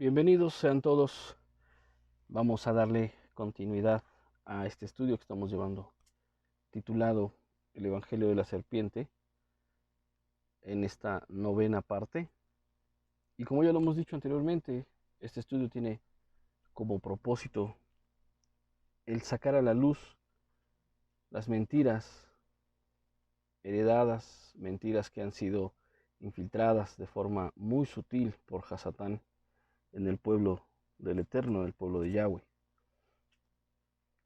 Bienvenidos sean todos. Vamos a darle continuidad a este estudio que estamos llevando, titulado El Evangelio de la Serpiente, en esta novena parte. Y como ya lo hemos dicho anteriormente, este estudio tiene como propósito el sacar a la luz las mentiras heredadas, mentiras que han sido infiltradas de forma muy sutil por Hasatán en el pueblo del Eterno, el pueblo de Yahweh.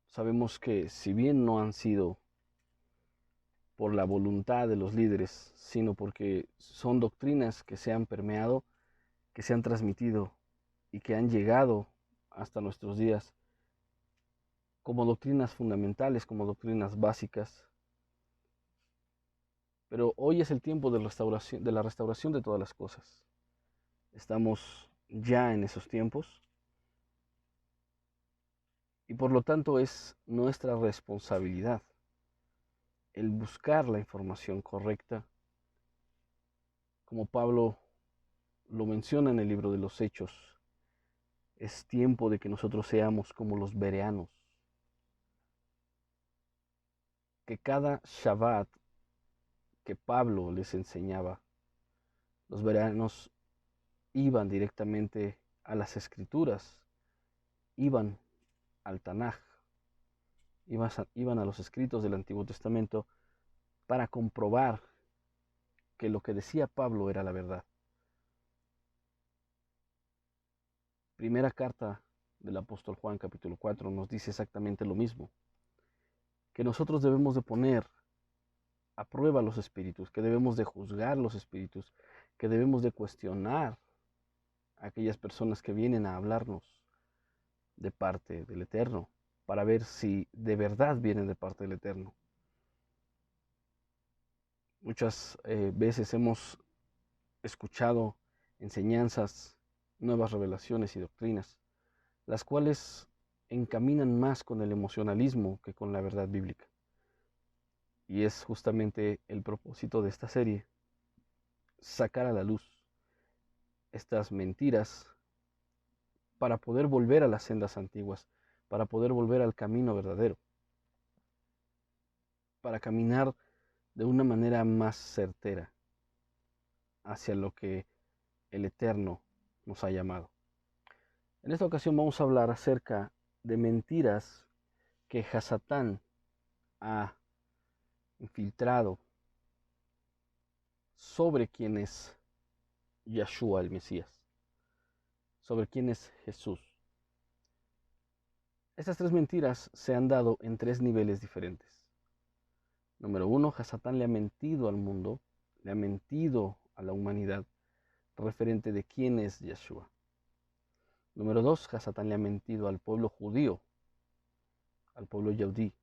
Sabemos que si bien no han sido por la voluntad de los líderes, sino porque son doctrinas que se han permeado, que se han transmitido y que han llegado hasta nuestros días como doctrinas fundamentales, como doctrinas básicas. Pero hoy es el tiempo de la restauración de todas las cosas. Estamos ya en esos tiempos y por lo tanto es nuestra responsabilidad el buscar la información correcta, como Pablo lo menciona en el libro de los Hechos. Es tiempo de que nosotros seamos como los bereanos, que cada Shabbat que Pablo les enseñaba, los bereanos iban directamente a las Escrituras, iban al Tanaj, iban a los escritos del Antiguo Testamento para comprobar que lo que decía Pablo era la verdad. Primera carta del apóstol Juan, capítulo 4, nos dice exactamente lo mismo, que nosotros debemos de poner a prueba los espíritus, que debemos de juzgar los espíritus, que debemos de cuestionar a aquellas personas que vienen a hablarnos de parte del Eterno, para ver si de verdad vienen de parte del Eterno. Muchas veces hemos escuchado enseñanzas, nuevas revelaciones y doctrinas, las cuales encaminan más con el emocionalismo que con la verdad bíblica. Y es justamente el propósito de esta serie, sacar a la luz estas mentiras para poder volver a las sendas antiguas, para poder volver al camino verdadero, para caminar de una manera más certera hacia lo que el Eterno nos ha llamado. En esta ocasión vamos a hablar acerca de mentiras que Hasatán ha infiltrado sobre quién es Yahshua el Mesías, sobre quién es Jesús. Estas tres mentiras se han dado en tres niveles diferentes. Número uno, Hasatán le ha mentido al mundo, le ha mentido a la humanidad referente de quién es Yahshua. Número dos, Hasatán le ha mentido al pueblo judío, al pueblo yaudí,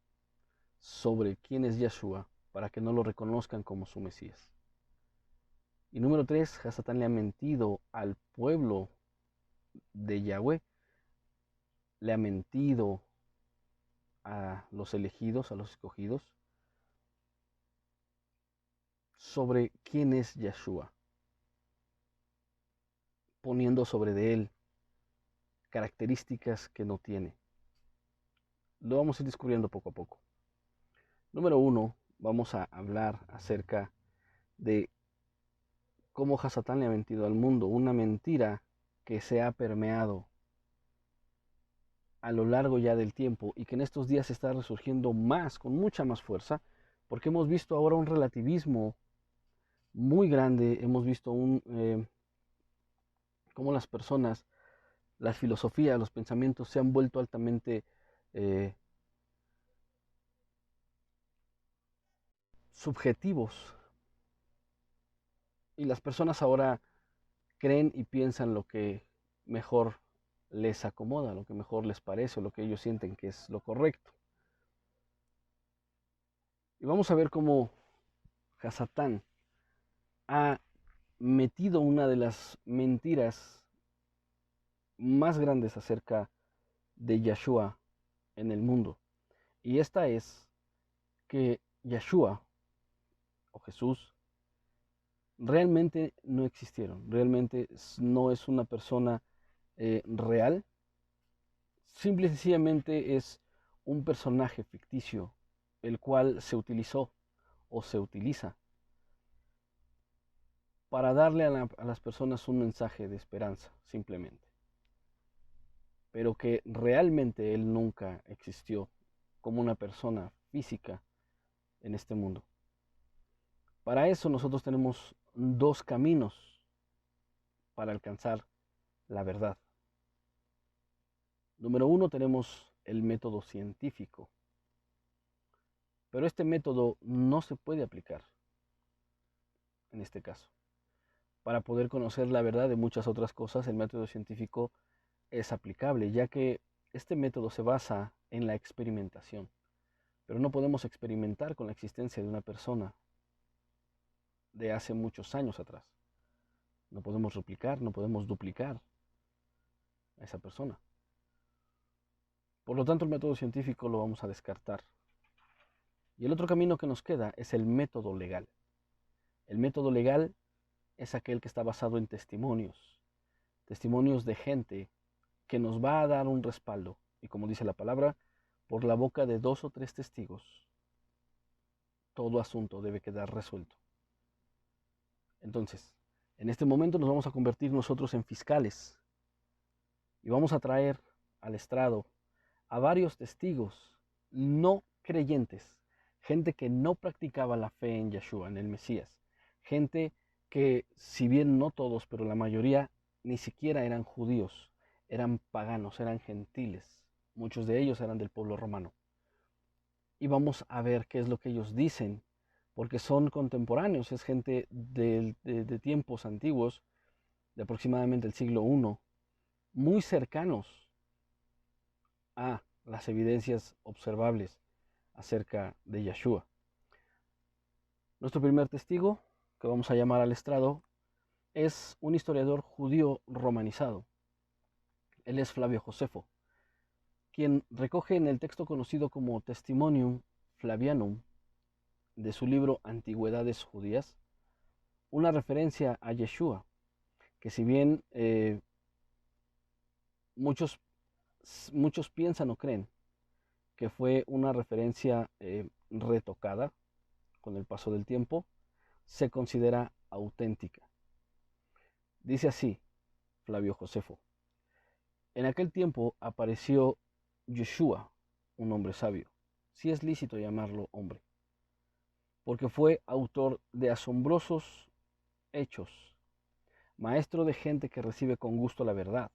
sobre quién es Yahshua, para que no lo reconozcan como su Mesías. Y número tres, Hasatán le ha mentido al pueblo de Yahweh, le ha mentido a los elegidos, a los escogidos, sobre quién es Yahshua, poniendo sobre de él características que no tiene. Lo vamos a ir descubriendo poco a poco. Número uno, vamos a hablar acerca de cómo Hasatán le ha mentido al mundo, una mentira que se ha permeado a lo largo ya del tiempo y que en estos días está resurgiendo más, con mucha más fuerza, porque hemos visto ahora un relativismo muy grande, hemos visto cómo las personas, las filosofías, los pensamientos se han vuelto altamente subjetivos y las personas ahora creen y piensan lo que mejor les acomoda, lo que mejor les parece o lo que ellos sienten que es lo correcto. Y vamos a ver cómo Hasatán ha metido una de las mentiras más grandes acerca de Yeshua en el mundo. Y esta es que Yeshua o Jesús realmente no existieron, realmente no es una persona real, simple y sencillamente es un personaje ficticio, el cual se utilizó o se utiliza para darle a las personas un mensaje de esperanza, simplemente. Pero que realmente Él nunca existió como una persona física en este mundo. Para eso nosotros tenemos dos caminos para alcanzar la verdad. Número uno, tenemos el método científico. Pero este método no se puede aplicar en este caso. Para poder conocer la verdad de muchas otras cosas, el método científico es aplicable, ya que este método se basa en la experimentación. Pero no podemos experimentar con la existencia de una persona de hace muchos años atrás. No podemos replicar, no podemos duplicar a esa persona. Por lo tanto, el método científico lo vamos a descartar. Y el otro camino que nos queda es el método legal. El método legal es aquel que está basado en testimonios, testimonios de gente que nos va a dar un respaldo. Y como dice la palabra, por la boca de 2 o 3 testigos, todo asunto debe quedar resuelto. Entonces, en este momento nos vamos a convertir nosotros en fiscales y vamos a traer al estrado a varios testigos no creyentes, gente que no practicaba la fe en Yeshua, en el Mesías, gente que, si bien no todos, pero la mayoría ni siquiera eran judíos, eran paganos, eran gentiles, muchos de ellos eran del pueblo romano. Y vamos a ver qué es lo que ellos dicen, porque son contemporáneos, es gente de tiempos antiguos, de aproximadamente el siglo I, muy cercanos a las evidencias observables acerca de Yeshua. Nuestro primer testigo, que vamos a llamar al estrado, es un historiador judío romanizado. Él es Flavio Josefo, quien recoge en el texto conocido como Testimonium Flavianum de su libro Antigüedades Judías una referencia a Yeshua, que si bien muchos piensan o creen que fue una referencia retocada con el paso del tiempo, se considera auténtica. Dice así Flavio Josefo: en aquel tiempo apareció Yeshua, un hombre sabio, si es lícito llamarlo hombre, porque fue autor de asombrosos hechos, maestro de gente que recibe con gusto la verdad,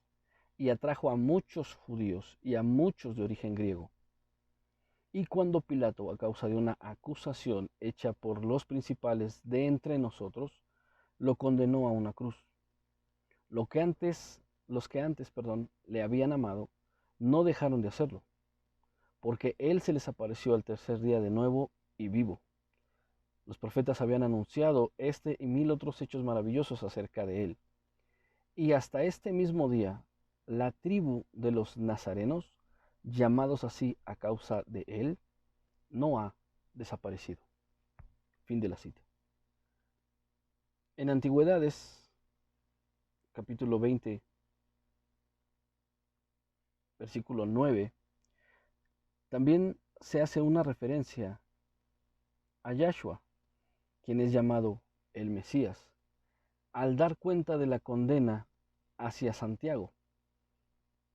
y atrajo a muchos judíos y a muchos de origen griego. Y cuando Pilato, a causa de una acusación hecha por los principales de entre nosotros, lo condenó a una cruz, los que antes, le habían amado, no dejaron de hacerlo, porque él se les apareció al tercer día de nuevo y vivo. Los profetas habían anunciado este y 1000 otros hechos maravillosos acerca de él. Y hasta este mismo día, la tribu de los nazarenos, llamados así a causa de él, no ha desaparecido. Fin de la cita. En Antigüedades, capítulo 20, versículo 9, también se hace una referencia a Yahshua, quien es llamado el Mesías, al dar cuenta de la condena hacia Santiago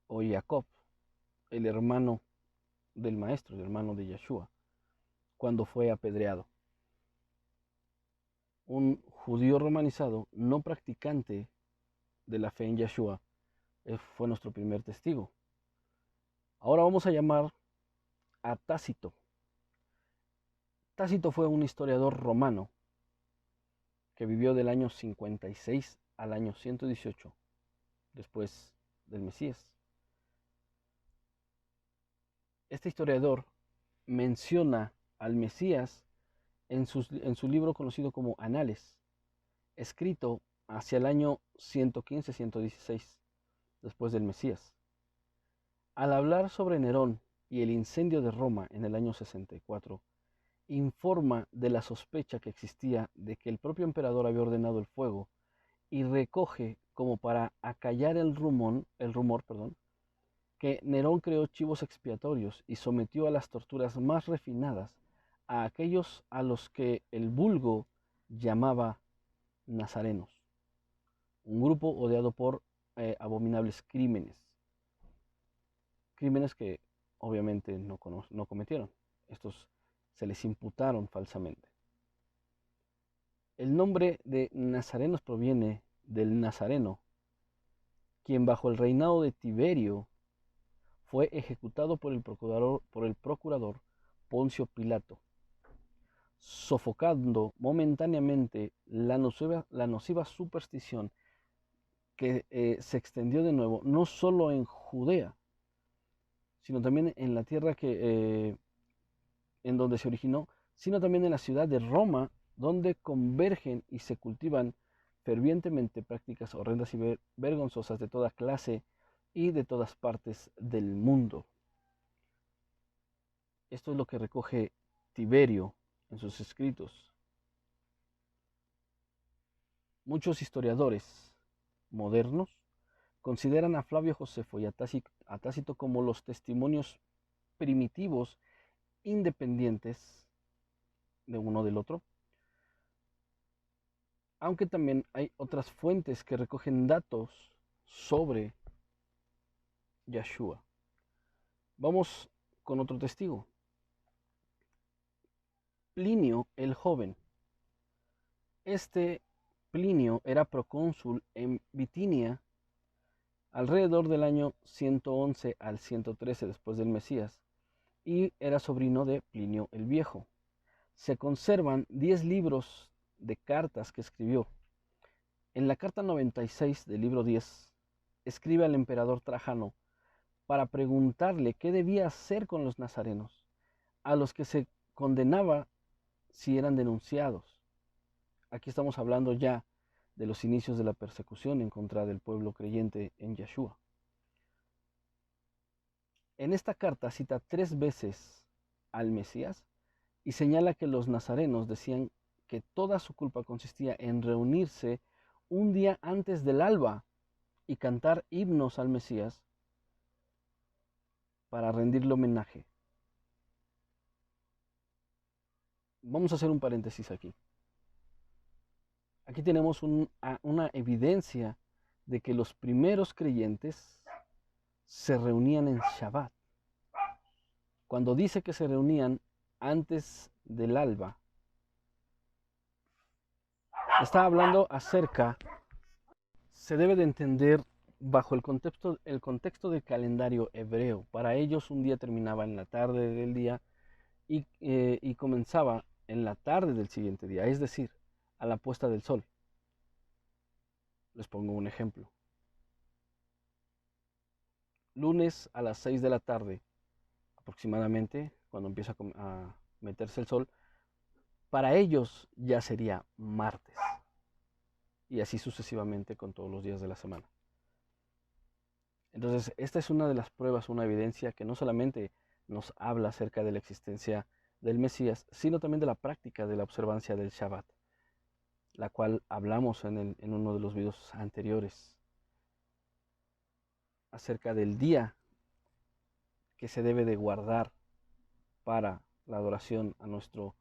o Jacob, el hermano del maestro, el hermano de Yeshua, cuando fue apedreado. Un judío romanizado, no practicante de la fe en Yeshua, fue nuestro primer testigo. Ahora vamos a llamar a Tácito. Tácito fue un historiador romano que vivió del año 56 al año 118 después del Mesías. Este historiador menciona al Mesías en su libro conocido como Anales, escrito hacia el año 115-116 después del Mesías. Al hablar sobre Nerón y el incendio de Roma en el año 64, informa de la sospecha que existía de que el propio emperador había ordenado el fuego y recoge, como para acallar el rumor, que Nerón creó chivos expiatorios y sometió a las torturas más refinadas a aquellos a los que el vulgo llamaba nazarenos, un grupo odiado por abominables crímenes que obviamente no cometieron. Estos se les imputaron falsamente. El nombre de nazarenos proviene del nazareno, quien bajo el reinado de Tiberio fue ejecutado por el procurador Poncio Pilato, sofocando momentáneamente la nociva superstición que se extendió de nuevo, no solo en Judea, sino también en la tierra en donde se originó, sino también en la ciudad de Roma, donde convergen y se cultivan fervientemente prácticas horrendas y vergonzosas de toda clase y de todas partes del mundo. Esto es lo que recoge Tiberio en sus escritos. Muchos historiadores modernos consideran a Flavio Josefo y a Tácito como los testimonios primitivos independientes de uno del otro, aunque también hay otras fuentes que recogen datos sobre Yeshua. Vamos con otro testigo. Plinio el Joven. Este Plinio era procónsul en Bitinia alrededor del año 111 al 113 después del Mesías y era sobrino de Plinio el Viejo. Se conservan 10 libros de cartas que escribió. En la carta 96 del libro 10, escribe al emperador Trajano para preguntarle qué debía hacer con los nazarenos, a los que se condenaba si eran denunciados. Aquí estamos hablando ya de los inicios de la persecución en contra del pueblo creyente en Yeshua. En esta carta cita 3 veces al Mesías y señala que los nazarenos decían que toda su culpa consistía en reunirse un día antes del alba y cantar himnos al Mesías para rendirle homenaje. Vamos a hacer un paréntesis aquí. Aquí tenemos una evidencia de que los primeros creyentes se reunían en Shabbat. Cuando dice que se reunían antes del alba, está hablando acerca, se debe de entender bajo el contexto del calendario hebreo. Para ellos un día terminaba en la tarde del día y comenzaba en la tarde del siguiente día, es decir, a la puesta del sol. Les pongo un ejemplo. Lunes a las 6 de la tarde, aproximadamente, cuando empieza a meterse el sol, para ellos ya sería martes. Y así sucesivamente con todos los días de la semana. Entonces, esta es una de las pruebas, una evidencia que no solamente nos habla acerca de la existencia del Mesías, sino también de la práctica de la observancia del Shabbat, la cual hablamos en uno de los videos anteriores, acerca del día que se debe de guardar para la adoración a nuestro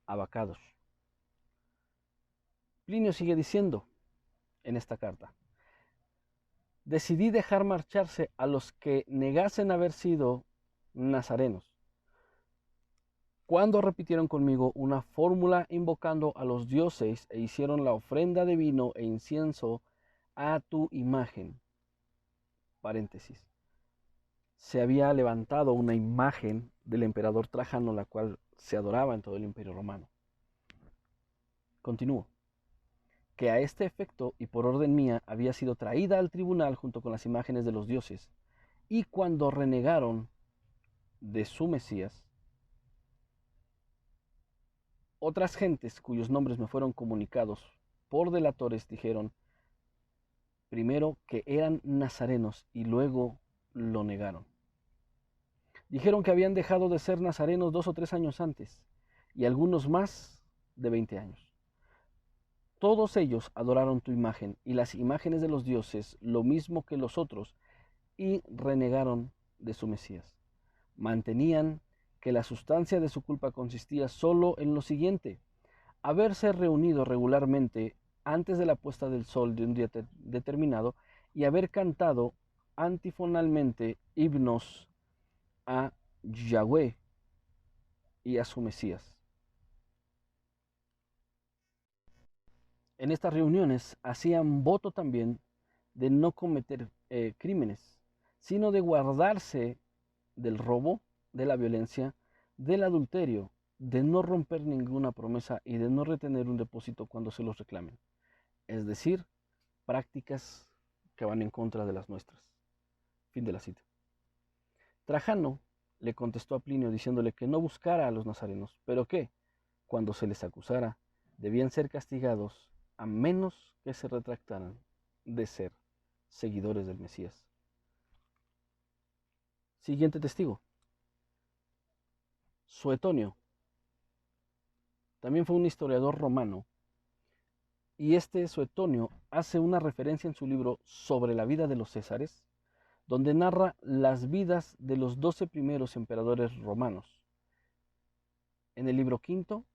Abacados. Plinio sigue diciendo en esta carta: decidí dejar marcharse a los que negasen haber sido nazarenos, cuando repitieron conmigo una fórmula invocando a los dioses e hicieron la ofrenda de vino e incienso a tu imagen. Paréntesis. Se había levantado una imagen del emperador Trajano, la cual se adoraba en todo el Imperio Romano. Continúo. Que a este efecto y por orden mía había sido traída al tribunal junto con las imágenes de los dioses, y cuando renegaron de su Mesías, otras gentes cuyos nombres me fueron comunicados por delatores dijeron primero que eran nazarenos y luego lo negaron. Dijeron que habían dejado de ser nazarenos 2 o 3 años antes y algunos más de 20 años. Todos ellos adoraron tu imagen y las imágenes de los dioses, lo mismo que los otros, y renegaron de su Mesías. Mantenían que la sustancia de su culpa consistía solo en lo siguiente: haberse reunido regularmente antes de la puesta del sol de un día determinado y haber cantado antifonalmente himnos a Yahweh y a su Mesías. En estas reuniones hacían voto también de no cometer crímenes, sino de guardarse del robo, de la violencia, del adulterio, de no romper ninguna promesa y de no retener un depósito cuando se los reclamen. Es decir, prácticas que van en contra de las nuestras. Fin de la cita. Trajano le contestó a Plinio diciéndole que no buscara a los nazarenos, pero que, cuando se les acusara, debían ser castigados a menos que se retractaran de ser seguidores del Mesías. Siguiente testigo. Suetonio. También fue un historiador romano. Y este Suetonio hace una referencia en su libro sobre la vida de los Césares, donde narra las vidas de los 12 primeros emperadores romanos. En el libro quinto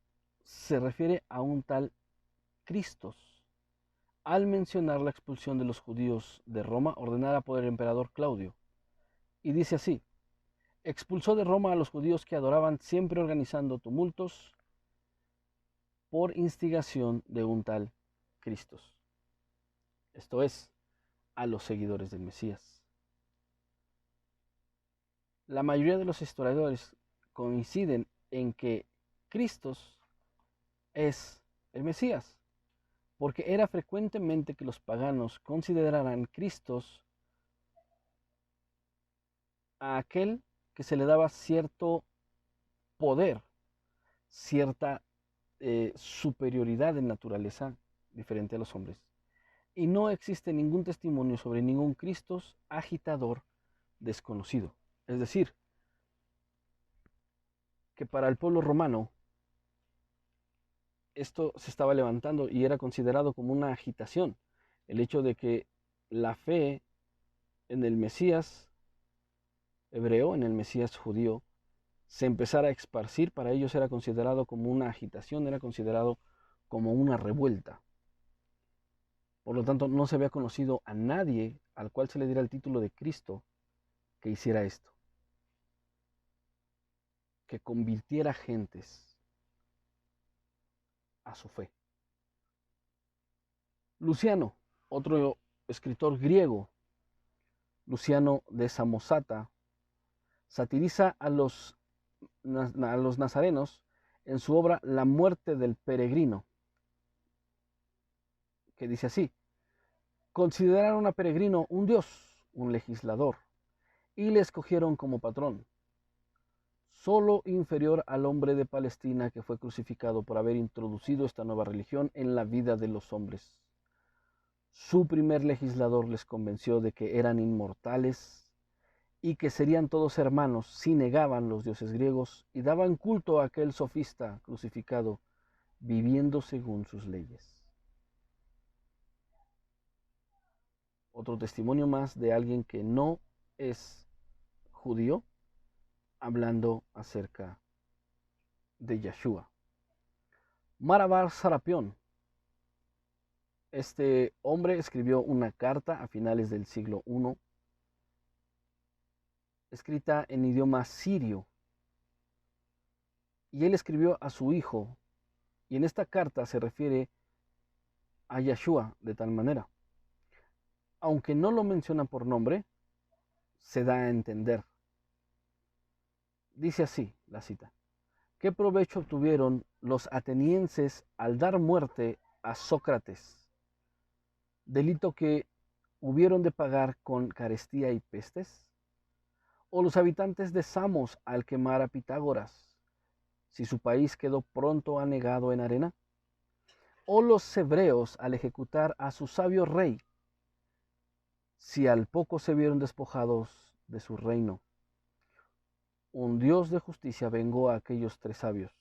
se refiere a un tal Cristos, al mencionar la expulsión de los judíos de Roma ordenada por el emperador Claudio. Y dice así: expulsó de Roma a los judíos que adoraban siempre organizando tumultos por instigación de un tal Cristos. Esto es, a los seguidores del Mesías. La mayoría de los historiadores coinciden en que Cristos es el Mesías, porque era frecuentemente que los paganos consideraran Cristos a aquel que se le daba cierto poder, cierta superioridad en naturaleza diferente a los hombres. Y no existe ningún testimonio sobre ningún Cristos agitador desconocido. Es decir, que para el pueblo romano esto se estaba levantando y era considerado como una agitación. El hecho de que la fe en el Mesías hebreo, en el Mesías judío, se empezara a esparcir, para ellos era considerado como una agitación, era considerado como una revuelta. Por lo tanto, no se había conocido a nadie al cual se le diera el título de Cristo que hiciera esto, que convirtiera gentes a su fe. Luciano, otro escritor griego, Luciano de Samosata, satiriza a los nazarenos en su obra La muerte del peregrino, que dice así: consideraron a Peregrino un dios, un legislador, y le escogieron como patrón, solo inferior al hombre de Palestina que fue crucificado por haber introducido esta nueva religión en la vida de los hombres. Su primer legislador les convenció de que eran inmortales y que serían todos hermanos si negaban los dioses griegos y daban culto a aquel sofista crucificado, viviendo según sus leyes. Otro testimonio más de alguien que no es judío, hablando acerca de Yeshua. Marabar Sarapión. Este hombre escribió una carta a finales del siglo I, escrita en idioma sirio, y él escribió a su hijo, y en esta carta se refiere a Yeshua de tal manera. Aunque no lo menciona por nombre, se da a entender. Dice así la cita. ¿Qué provecho obtuvieron los atenienses al dar muerte a Sócrates? Delito que hubieron de pagar con carestía y pestes. ¿O los habitantes de Samos al quemar a Pitágoras, si su país quedó pronto anegado en arena? ¿O los hebreos al ejecutar a su sabio rey, si al poco se vieron despojados de su reino? Un Dios de justicia vengó a aquellos tres sabios.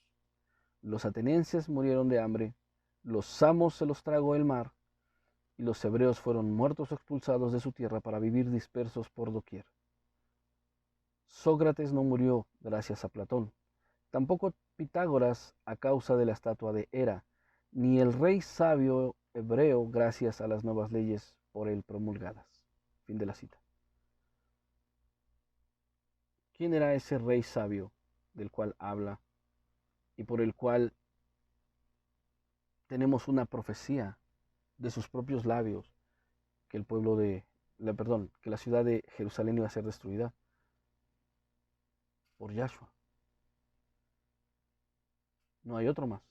Los atenienses murieron de hambre, los samos se los tragó el mar, y los hebreos fueron muertos o expulsados de su tierra para vivir dispersos por doquier. Sócrates no murió gracias a Platón, tampoco Pitágoras a causa de la estatua de Hera, ni el rey sabio hebreo gracias a las nuevas leyes por él promulgadas. Fin de la cita. ¿Quién era ese rey sabio del cual habla y por el cual tenemos una profecía de sus propios labios que el pueblo que la ciudad de Jerusalén iba a ser destruida por Yahshua? No hay otro más.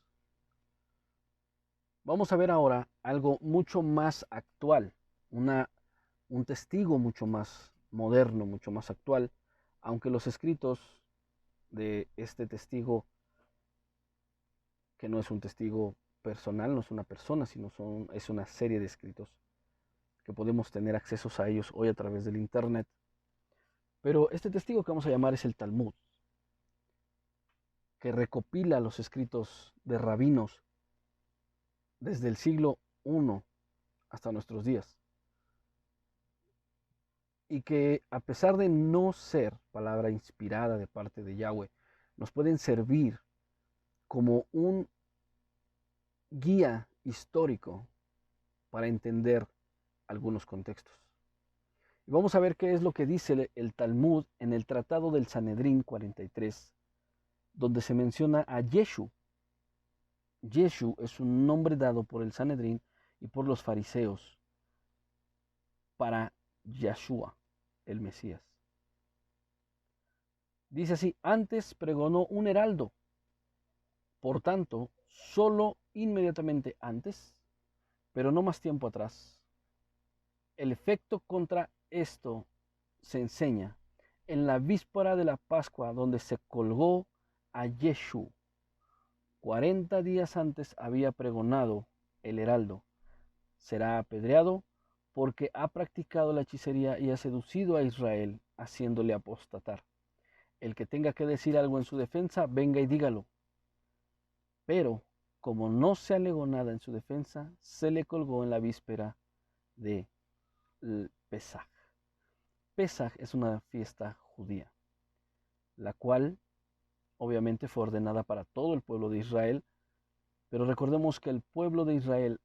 Vamos a ver ahora algo mucho más actual, un testigo mucho más moderno, mucho más actual, aunque los escritos de este testigo, que no es un testigo personal, no es una persona, sino es una serie de escritos que podemos tener accesos a ellos hoy a través del Internet. Pero este testigo que vamos a llamar es el Talmud, que recopila los escritos de rabinos desde el siglo I hasta nuestros días. Y que a pesar de no ser palabra inspirada de parte de Yahweh, nos pueden servir como un guía histórico para entender algunos contextos. Y vamos a ver qué es lo que dice el Talmud en el Tratado del Sanedrín 43, donde se menciona a Yeshu. Yeshu es un nombre dado por el Sanedrín y por los fariseos para Yahshua, el Mesías. Dice así: antes pregonó un heraldo, por tanto, solo inmediatamente antes, pero no más tiempo atrás. El efecto contra esto se enseña en la víspera de la Pascua, donde se colgó a Yeshu. 40 días antes había pregonado el heraldo: será apedreado porque ha practicado la hechicería y ha seducido a Israel, haciéndole apostatar. El que tenga que decir algo en su defensa, venga y dígalo. Pero, como no se alegó nada en su defensa, se le colgó en la víspera de Pesaj. Pesaj es una fiesta judía, la cual obviamente fue ordenada para todo el pueblo de Israel, pero recordemos que el pueblo de Israel,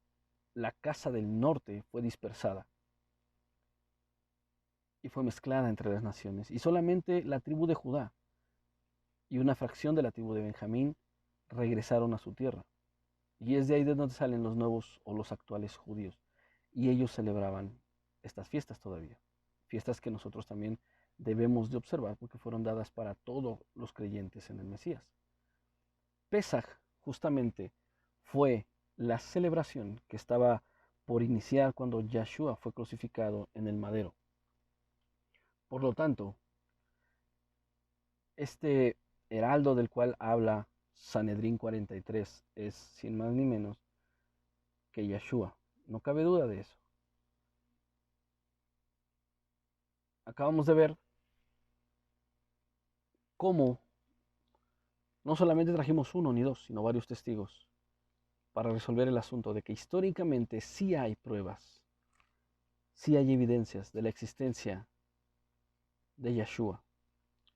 la casa del norte, fue dispersada y fue mezclada entre las naciones, y solamente la tribu de Judá y una fracción de la tribu de Benjamín regresaron a su tierra. Y es de ahí de donde salen los nuevos o los actuales judíos. Y ellos celebraban estas fiestas todavía. Fiestas que nosotros también debemos de observar porque fueron dadas para todos los creyentes en el Mesías. Pesaj justamente fue la celebración que estaba por iniciar cuando Yahshua fue crucificado en el madero. Por lo tanto, este heraldo del cual habla Sanedrín 43 es, sin más ni menos, que Yahshua. No cabe duda de eso. Acabamos de ver cómo no solamente trajimos uno ni dos, sino varios testigos para resolver el asunto de que históricamente sí hay pruebas, sí hay evidencias de la existencia de Yahshua,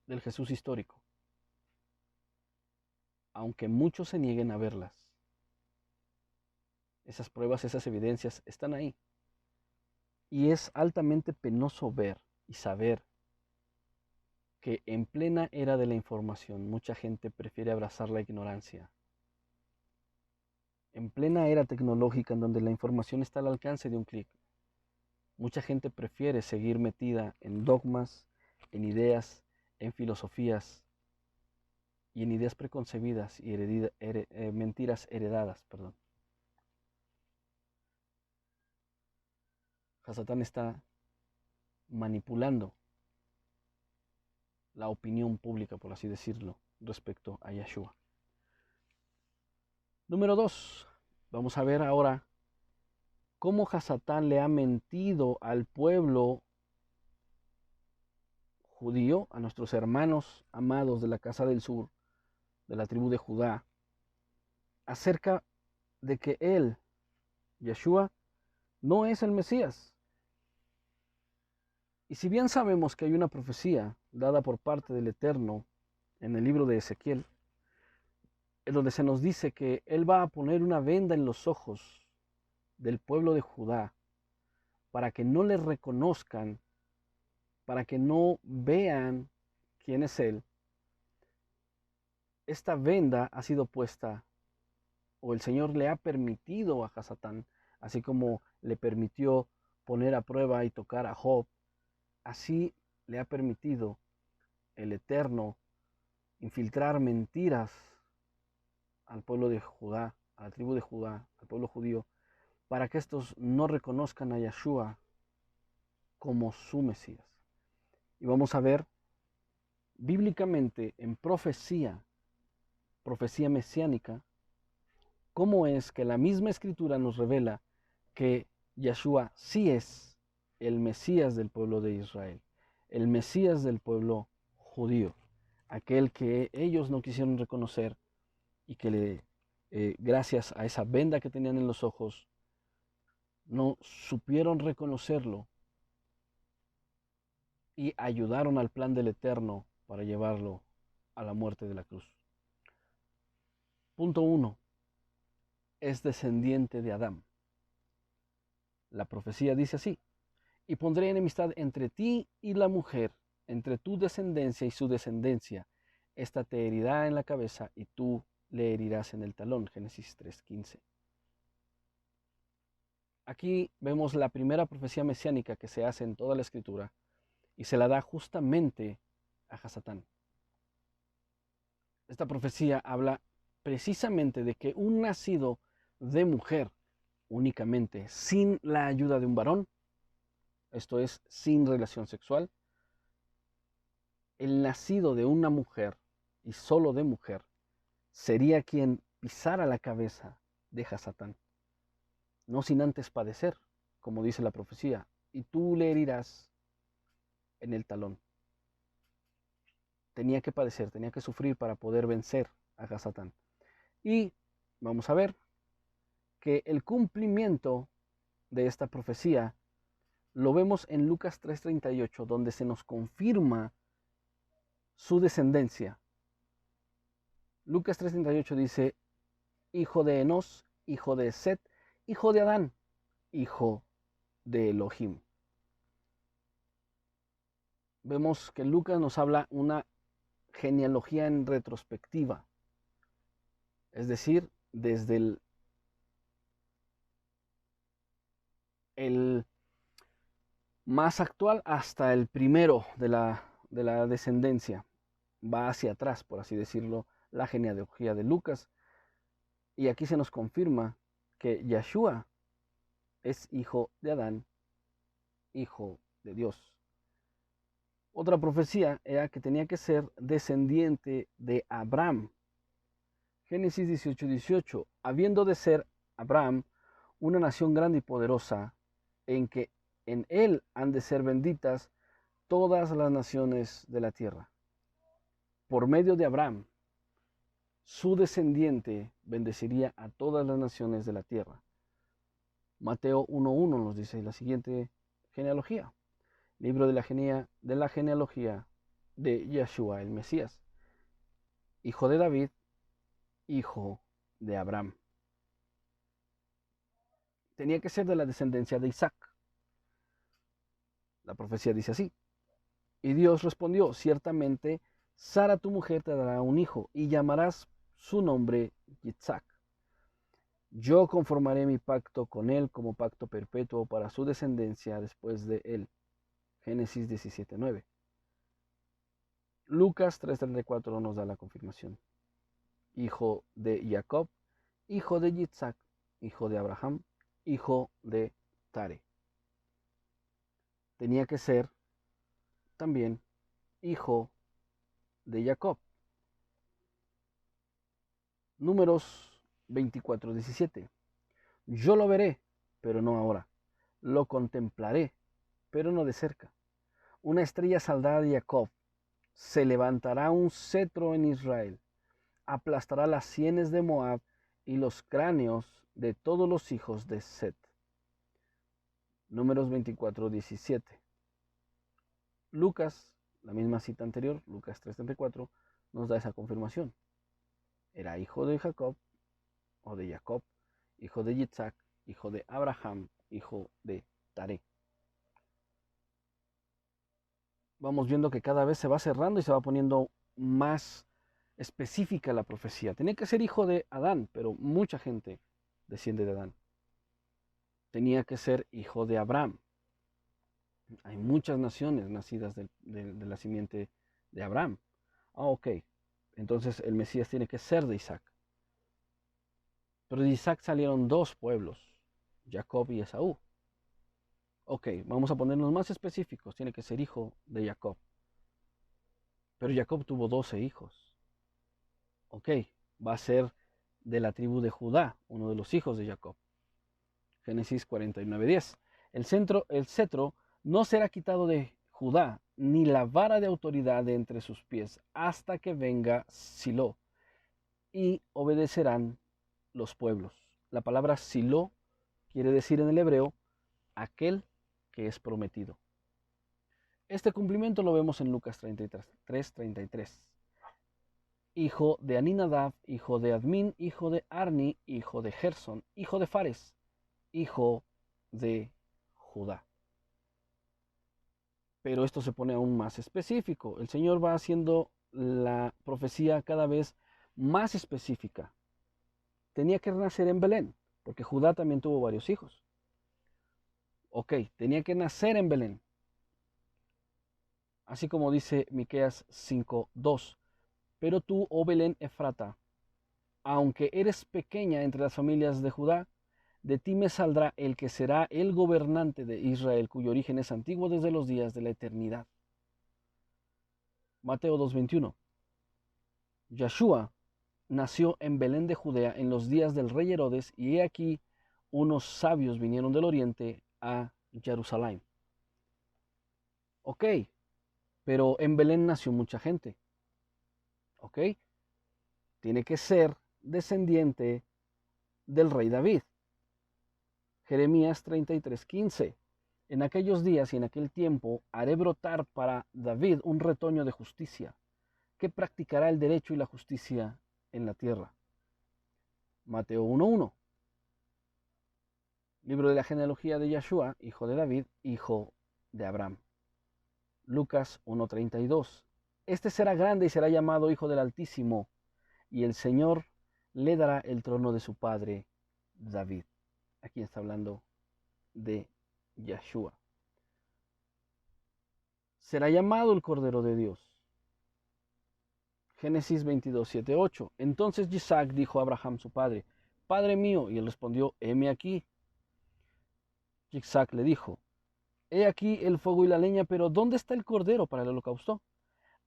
del Jesús histórico, aunque muchos se nieguen a verlas. Esas pruebas, esas evidencias están ahí. Y es altamente penoso ver y saber que en plena era de la información mucha gente prefiere abrazar la ignorancia. En plena era tecnológica en donde la información está al alcance de un clic, mucha gente prefiere seguir metida en dogmas, en ideas, en filosofías y en ideas preconcebidas y mentiras heredadas. Hasatán está manipulando la opinión pública, por así decirlo, respecto a Yeshua. Número 2. Vamos a ver ahora cómo Hasatán le ha mentido al pueblo judío, a nuestros hermanos amados de la casa del sur, de la tribu de Judá, acerca de que él, Yeshua, no es el Mesías. Y si bien sabemos que hay una profecía dada por parte del Eterno en el libro de Ezequiel, en donde se nos dice que él va a poner una venda en los ojos del pueblo de Judá para que no le reconozcan, para que no vean quién es él, esta venda ha sido puesta, o el Señor le ha permitido a Hasatán, así como le permitió poner a prueba y tocar a Job, así le ha permitido el Eterno infiltrar mentiras al pueblo de Judá, a la tribu de Judá, al pueblo judío, para que estos no reconozcan a Yeshua como su Mesías. Y vamos a ver bíblicamente en profecía mesiánica, cómo es que la misma escritura nos revela que Yeshua sí es el Mesías del pueblo de Israel, el Mesías del pueblo judío, aquel que ellos no quisieron reconocer y que gracias a esa venda que tenían en los ojos, no supieron reconocerlo y ayudaron al plan del Eterno para llevarlo a la muerte de la cruz. Punto 1. Es descendiente de Adán. La profecía dice así: y pondré enemistad entre ti y la mujer, entre tu descendencia y su descendencia. Esta te herirá en la cabeza y tú le herirás en el talón. Génesis 3:15. Aquí vemos la primera profecía mesiánica que se hace en toda la escritura y se la da justamente a Hasatán. Esta profecía habla precisamente de que un nacido de mujer únicamente, sin la ayuda de un varón, esto es, sin relación sexual, el nacido de una mujer y solo de mujer sería quien pisara la cabeza de Hasatán, no sin antes padecer, como dice la profecía, y tú le herirás en el talón. Tenía que padecer, tenía que sufrir para poder vencer a Hasatán. Y vamos a ver que el cumplimiento de esta profecía lo vemos en Lucas 3:38, donde se nos confirma su descendencia. Lucas 3:38 dice: hijo de Enos, hijo de Set, hijo de Adán, hijo de Elohim. Vemos que Lucas nos habla una genealogía en retrospectiva, es decir, desde el más actual hasta el primero de la descendencia. Va hacia atrás, por así decirlo, la genealogía de Lucas. Y aquí se nos confirma que Yeshua es hijo de Adán, hijo de Dios. Otra profecía era que tenía que ser descendiente de Abraham. Génesis 18:18, habiendo de ser Abraham una nación grande y poderosa, en que en él han de ser benditas todas las naciones de la tierra. Por medio de Abraham, su descendiente bendeciría a todas las naciones de la tierra. Mateo 1:1 nos dice la siguiente genealogía. Libro de la genealogía de Yeshua, el Mesías, hijo de David, hijo de Abraham. Tenía que ser de la descendencia de Isaac. La profecía dice así: y Dios respondió: ciertamente Sara tu mujer te dará un hijo y llamarás su nombre Yitzhak. Yo conformaré mi pacto con él como pacto perpetuo para su descendencia después de él. Génesis 17:9. Lucas 3:34 nos da la confirmación. Hijo de Jacob, hijo de Yitzhak, hijo de Abraham, hijo de Tare. Tenía que ser también hijo de Jacob. Números 24:17. Yo lo veré, pero no ahora. Lo contemplaré, pero no de cerca. Una estrella saldrá de Jacob. Se levantará un cetro en Israel. Aplastará las sienes de Moab y los cráneos de todos los hijos de Set. Números 24:17. Lucas, la misma cita anterior, Lucas 3:34, nos da esa confirmación. Era hijo de Jacob, o de Jacob, hijo de Yitzhak, hijo de Abraham, hijo de Taré. Vamos viendo que cada vez se va cerrando y se va poniendo más específica la profecía. Tenía que ser hijo de Adán, pero mucha gente desciende de Adán. Tenía que ser hijo de Abraham. Hay muchas naciones nacidas de la simiente de Abraham. Ok. Entonces el Mesías tiene que ser de Isaac. Pero de Isaac salieron dos pueblos, Jacob y Esaú. Ok, vamos a ponernos más específicos. Tiene que ser hijo de Jacob. Pero Jacob tuvo 12 hijos. Ok, va a ser de la tribu de Judá, uno de los hijos de Jacob. Génesis 49:10. El cetro no será quitado de Judá, ni la vara de autoridad de entre sus pies, hasta que venga Silo, y obedecerán los pueblos. La palabra Silo quiere decir en el hebreo aquel que es prometido. Este cumplimiento lo vemos en Lucas 3:33. Hijo de Aminadab, hijo de Admin, hijo de Arni, hijo de Gerson, hijo de Fares, hijo de Judá. Pero esto se pone aún más específico. El Señor va haciendo la profecía cada vez más específica. Tenía que nacer en Belén, porque Judá también tuvo varios hijos. Ok, tenía que nacer en Belén. Así como dice Miqueas 5:2. Pero tú, oh Belén Efrata, aunque eres pequeña entre las familias de Judá, de ti me saldrá el que será el gobernante de Israel, cuyo origen es antiguo desde los días de la eternidad. Mateo 2:21. Yeshua nació en Belén de Judea en los días del rey Herodes, y he aquí unos sabios vinieron del oriente a Jerusalén. Ok, pero en Belén nació mucha gente. Ok, tiene que ser descendiente del rey David. Jeremías 33:15. En aquellos días y en aquel tiempo haré brotar para David un retoño de justicia, que practicará el derecho y la justicia en la tierra. Mateo 1:1. Libro de la genealogía de Yeshua, hijo de David, hijo de Abraham. Lucas 1:32. Este será grande y será llamado Hijo del Altísimo, y el Señor le dará el trono de su padre David. Aquí está hablando de Yeshua. Será llamado el Cordero de Dios. Génesis 22:7-8. Entonces Isaac dijo a Abraham su padre: Padre mío. Y él respondió: heme aquí. Isaac le dijo: he aquí el fuego y la leña, pero ¿dónde está el cordero para el holocausto?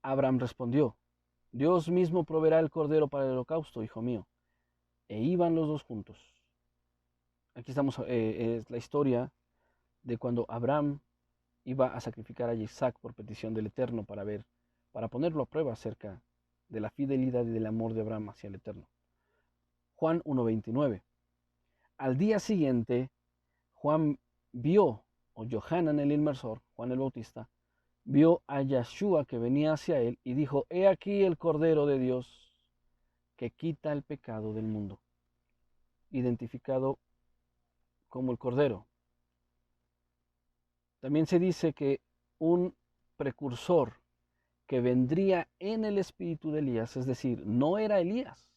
Abraham respondió: Dios mismo proveerá el cordero para el holocausto, hijo mío. E iban los dos juntos. Aquí estamos, es la historia de cuando Abraham iba a sacrificar a Isaac por petición del Eterno para ponerlo a prueba acerca de la fidelidad y del amor de Abraham hacia el Eterno. Juan 1:29. Al día siguiente, Juan vio, o Yohanan el inmersor, Juan el Bautista, vio a Yeshua que venía hacia él y dijo: he aquí el Cordero de Dios que quita el pecado del mundo. Identificado como el Cordero. También se dice que un precursor que vendría en el espíritu de Elías, es decir, no era Elías,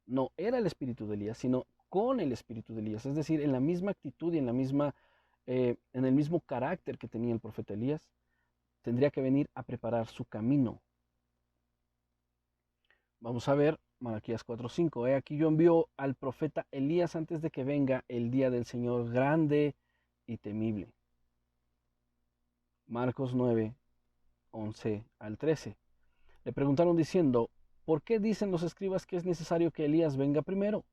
no era el espíritu de Elías, sino con el espíritu de Elías, es decir, en la misma actitud y en el mismo carácter que tenía el profeta Elías, tendría que venir a preparar su camino. Vamos a ver Malaquías 4:5. He aquí yo envío al profeta Elías antes de que venga el día del Señor grande y temible. Marcos 9:11 al 13. Le preguntaron diciendo, ¿por qué dicen los escribas que es necesario que Elías venga primero?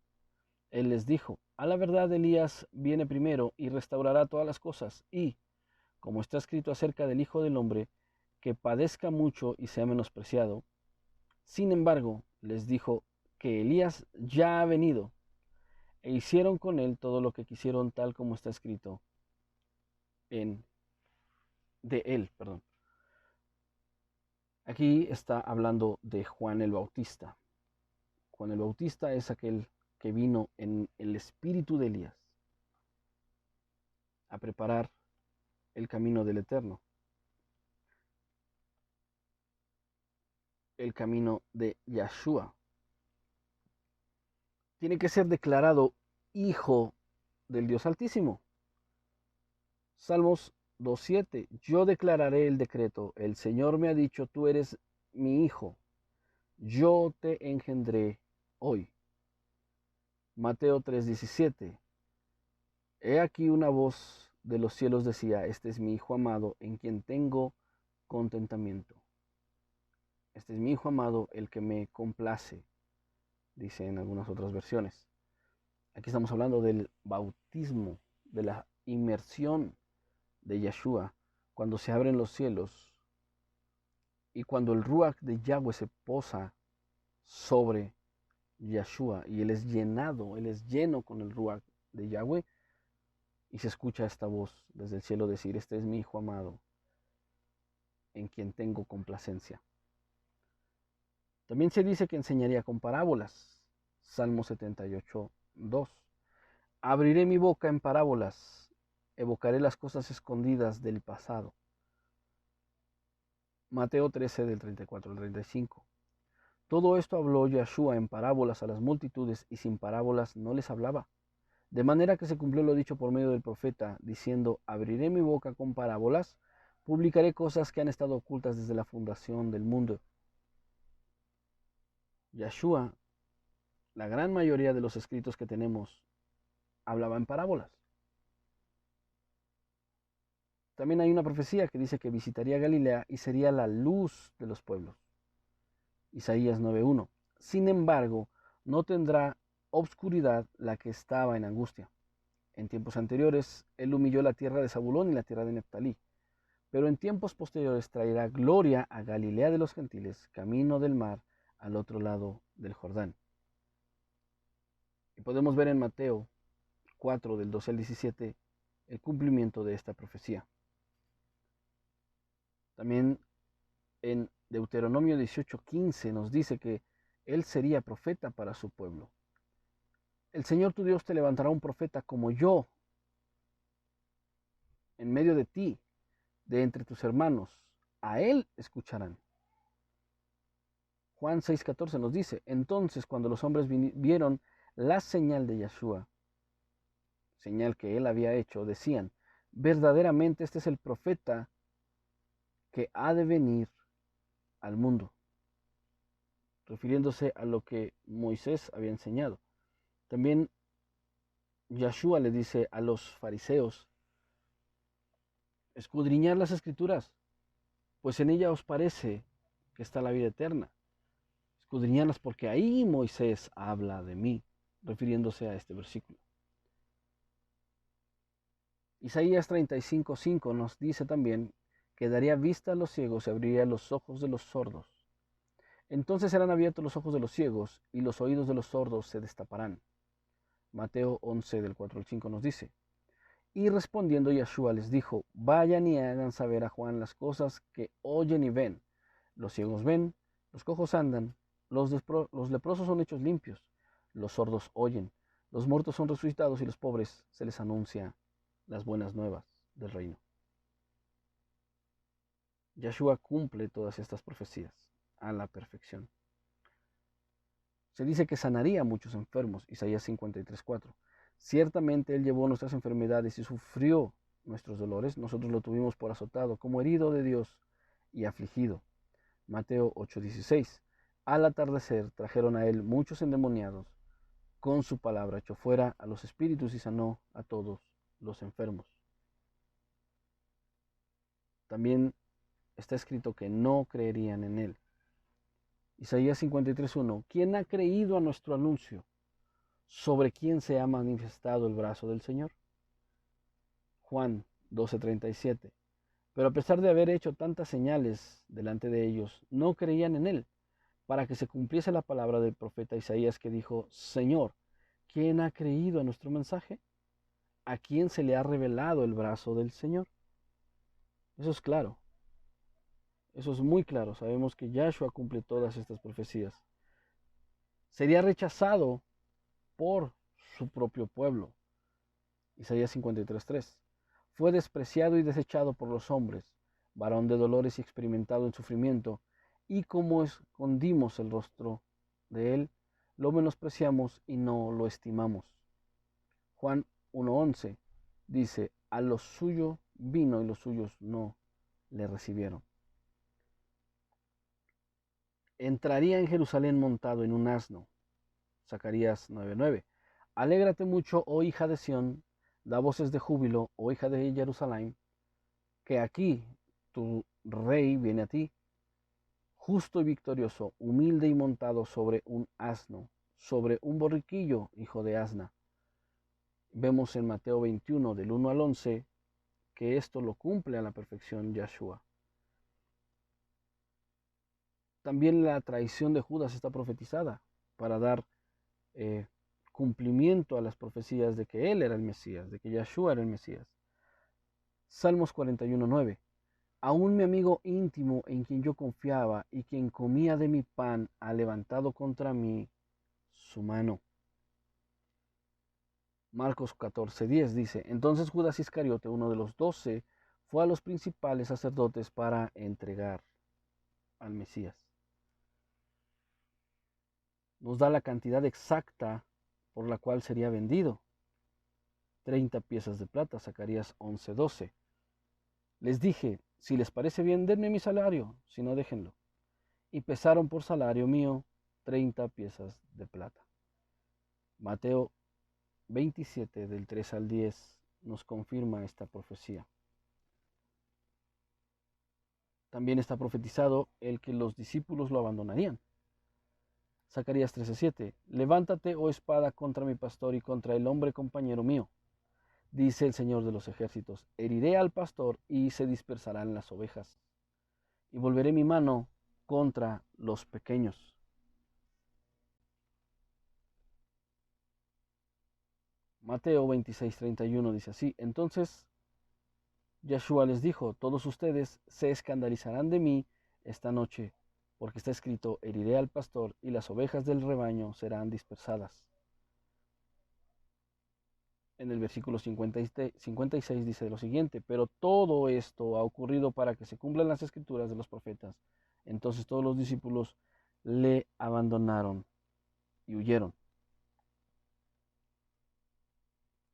Él les dijo, a la verdad Elías viene primero y restaurará todas las cosas, y, como está escrito acerca del Hijo del Hombre, que padezca mucho y sea menospreciado. Sin embargo, les dijo que Elías ya ha venido, e hicieron con él todo lo que quisieron, tal como está escrito de él, perdón. Aquí está hablando de Juan el Bautista. Juan el Bautista es aquel que vino en el espíritu de Elías a preparar el camino del Eterno, el camino de Yahshua. Tiene que ser declarado hijo del Dios Altísimo. Salmos 2:7. Yo declararé el decreto. El Señor me ha dicho, tú eres mi hijo. Yo te engendré hoy. Mateo 3:17. He aquí una voz de los cielos decía, este es mi hijo amado, en quien tengo contentamiento. Este es mi hijo amado, el que me complace, dice en algunas otras versiones. Aquí estamos hablando del bautismo, de la inmersión de Yeshua, cuando se abren los cielos y cuando el Ruach de Yahweh se posa sobre Yeshua y él es llenado, él es lleno con el Ruach de Yahweh, y se escucha esta voz desde el cielo decir, este es mi hijo amado, en quien tengo complacencia. También se dice que enseñaría con parábolas. Salmo 78:2. Abriré mi boca en parábolas, evocaré las cosas escondidas del pasado. Mateo 13 del 34 al 35. Todo esto habló Yeshua en parábolas a las multitudes y sin parábolas no les hablaba. De manera que se cumplió lo dicho por medio del profeta, diciendo, abriré mi boca con parábolas, publicaré cosas que han estado ocultas desde la fundación del mundo. Yeshua, la gran mayoría de los escritos que tenemos, hablaba en parábolas. También hay una profecía que dice que visitaría Galilea y sería la luz de los pueblos. Isaías 9:1. Sin embargo, no tendrá obscuridad la que estaba en angustia. En tiempos anteriores, él humilló la tierra de Zabulón y la tierra de Neftalí. Pero en tiempos posteriores traerá gloria a Galilea de los gentiles, camino del mar, al otro lado del Jordán. Y podemos ver en Mateo 4, del 12 al 17, el cumplimiento de esta profecía. También en Deuteronomio 18:15 nos dice que él sería profeta para su pueblo. El Señor tu Dios te levantará un profeta como yo en medio de ti, de entre tus hermanos. A él escucharán. Juan 6:14 nos dice, entonces cuando los hombres vieron la señal de Yeshua, señal que él había hecho, decían, verdaderamente este es el profeta que ha de venir al mundo, refiriéndose a lo que Moisés había enseñado. También Yeshua le dice a los fariseos, escudriñad las escrituras, pues en ella os parece que está la vida eterna. Escudriñadlas porque ahí Moisés habla de mí, refiriéndose a este versículo. Isaías 35:5 nos dice también que daría vista a los ciegos y abriría los ojos de los sordos. Entonces serán abiertos los ojos de los ciegos y los oídos de los sordos se destaparán. Mateo 11 del 4 al 5 nos dice, y respondiendo Yeshua les dijo, vayan y hagan saber a Juan las cosas que oyen y ven. Los ciegos ven, los cojos andan, los leprosos son hechos limpios, los sordos oyen, los muertos son resucitados y los pobres se les anuncia las buenas nuevas del reino. Yeshua cumple todas estas profecías a la perfección. Se dice que sanaría a muchos enfermos, Isaías 53:4. Ciertamente Él llevó nuestras enfermedades y sufrió nuestros dolores. Nosotros lo tuvimos por azotado, como herido de Dios y afligido. Mateo 8:16. Al atardecer trajeron a él muchos endemoniados. Con su palabra echó fuera a los espíritus y sanó a todos los enfermos. También está escrito que no creerían en él. Isaías 53:1. ¿Quién ha creído a nuestro anuncio? ¿Sobre quién se ha manifestado el brazo del Señor? Juan 12:37. Pero a pesar de haber hecho tantas señales delante de ellos, no creían en él, para que se cumpliese la palabra del profeta Isaías que dijo: Señor, ¿quién ha creído a nuestro mensaje? ¿A quién se le ha revelado el brazo del Señor? Eso es claro, eso es muy claro. Sabemos que Yahshua cumple todas estas profecías. Sería rechazado por su propio pueblo. Isaías 53:3. Fue despreciado y desechado por los hombres, varón de dolores y experimentado en sufrimiento, y como escondimos el rostro de él, lo menospreciamos y no lo estimamos. Juan 1:11 dice: a lo suyo vino y los suyos no le recibieron. Entraría en Jerusalén montado en un asno. Zacarías 9:9. Alégrate mucho, oh hija de Sión, da voces de júbilo, oh hija de Jerusalén, que aquí tu rey viene a ti, justo y victorioso, humilde y montado sobre un asno, sobre un borriquillo, hijo de asna. Vemos en Mateo 21, del 1 al 11, que esto lo cumple a la perfección Yahshua. También la traición de Judas está profetizada para dar cumplimiento a las profecías de que él era el Mesías, de que Yahshua era el Mesías. Salmos 41:9. Aún mi amigo íntimo en quien yo confiaba y quien comía de mi pan ha levantado contra mí su mano. Marcos 14:10 dice: entonces Judas Iscariote, uno de los 12, fue a los principales sacerdotes para entregar al Mesías. Nos da la cantidad exacta por la cual sería vendido: 30 piezas de plata. Zacarías 11:12. Les dije: si les parece bien, denme mi salario, si no, déjenlo. Y pesaron por salario mío 30 piezas de plata. Mateo 27, del 3 al 10, nos confirma esta profecía. También está profetizado el que los discípulos lo abandonarían. Zacarías 13:7. Levántate, oh espada, contra mi pastor y contra el hombre compañero mío. Dice el Señor de los ejércitos: heriré al pastor y se dispersarán las ovejas, y volveré mi mano contra los pequeños. Mateo 26:31 dice así: entonces Yahshua les dijo: todos ustedes se escandalizarán de mí esta noche, porque está escrito: heriré al pastor y las ovejas del rebaño serán dispersadas. En el versículo 56 dice lo siguiente: pero todo esto ha ocurrido para que se cumplan las escrituras de los profetas. Entonces todos los discípulos le abandonaron y huyeron.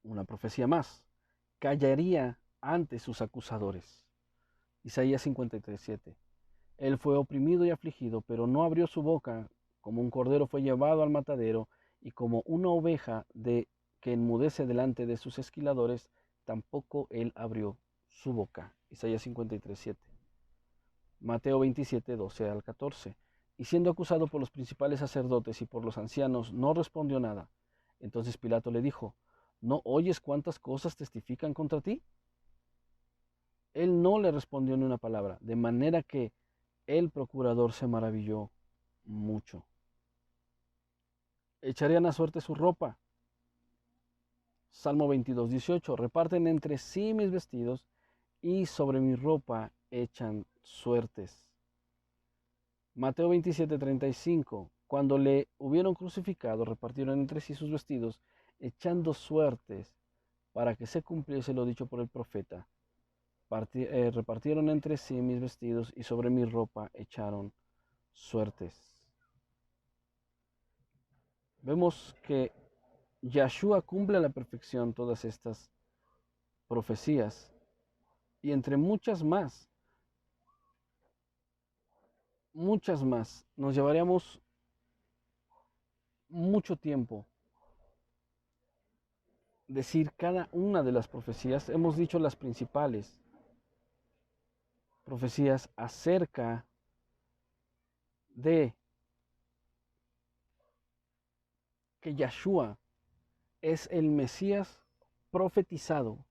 Una profecía más: callaría ante sus acusadores. Isaías 53:7. Él fue oprimido y afligido, pero no abrió su boca. Como un cordero fue llevado al matadero, y como una oveja que enmudece delante de sus esquiladores, tampoco él abrió su boca. Isaías 53:7. Mateo 27:12 al 14. Y siendo acusado por los principales sacerdotes y por los ancianos, no respondió nada. Entonces Pilato le dijo: ¿no oyes cuántas cosas testifican contra ti? Él no le respondió ni una palabra, de manera que el procurador se maravilló mucho. Echarían a suerte su ropa. Salmo 22:18. Reparten entre sí mis vestidos y sobre mi ropa echan suertes. Mateo 27:35. Cuando le hubieron crucificado, repartieron entre sí sus vestidos, echando suertes, para que se cumpliese lo dicho por el profeta: repartieron entre sí mis vestidos y sobre mi ropa echaron suertes. Vemos que Yahshua cumple a la perfección todas estas profecías, y entre muchas más muchas más. Nos llevaríamos mucho tiempo decir cada una de las profecías. Hemos dicho las principales profecías acerca de que Yahshua es el Mesías profetizado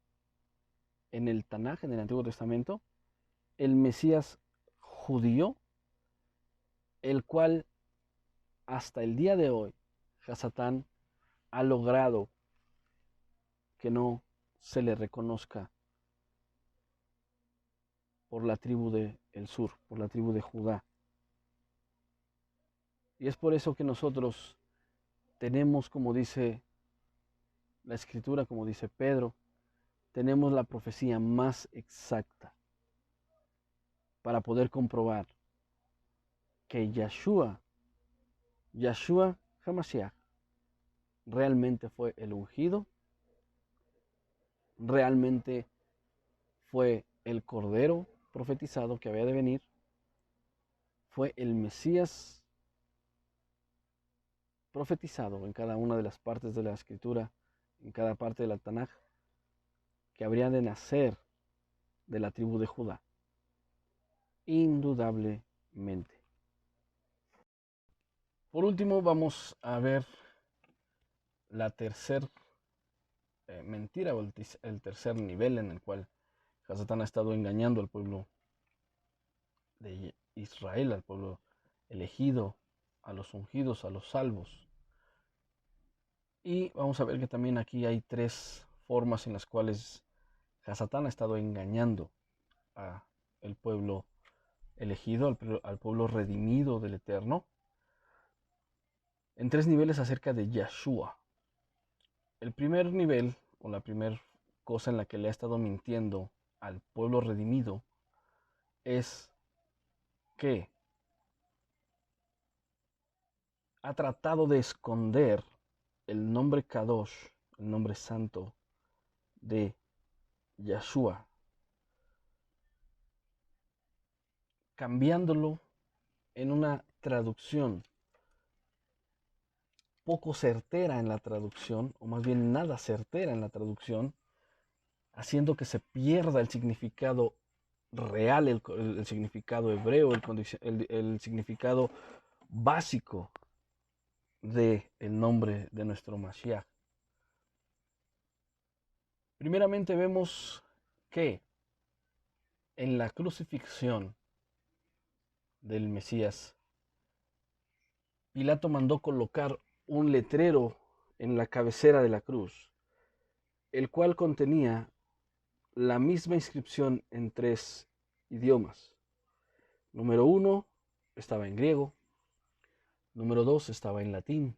en el Tanaj, en el Antiguo Testamento, el Mesías judío, el cual hasta el día de hoy Hasatán ha logrado que no se le reconozca por la tribu del sur, por la tribu de Judá. Y es por eso que nosotros tenemos, como dice la Escritura, como dice Pedro, tenemos la profecía más exacta para poder comprobar que Yahshua HaMashiach, realmente fue el ungido, realmente fue el Cordero profetizado que había de venir, fue el Mesías profetizado en cada una de las partes de la Escritura, en cada parte de la Tanaj, que habría de nacer de la tribu de Judá. Indudablemente. Por último, vamos a ver la tercera mentira o el tercer nivel en el cual Hasatán ha estado engañando al pueblo de Israel, al pueblo elegido, a los ungidos, a los salvos. Y vamos a ver que también aquí hay tres formas en las cuales Hasatán ha estado engañando al pueblo elegido, al pueblo redimido del Eterno, en tres niveles acerca de Yahshua. El primer nivel, o la primera cosa en la que le ha estado mintiendo al pueblo redimido, es que ha tratado de esconder el nombre Kadosh, el nombre santo de Yahshua, cambiándolo en una traducción poco certera en la traducción, o más bien nada certera en la traducción, haciendo que se pierda el significado real, el significado hebreo, el significado básico del nombre de nuestro Mashiach. Primeramente vemos que en la crucifixión del Mesías, Pilato mandó colocar un letrero en la cabecera de la cruz, el cual contenía la misma inscripción en tres idiomas. Número 1 estaba en griego, número 2 estaba en latín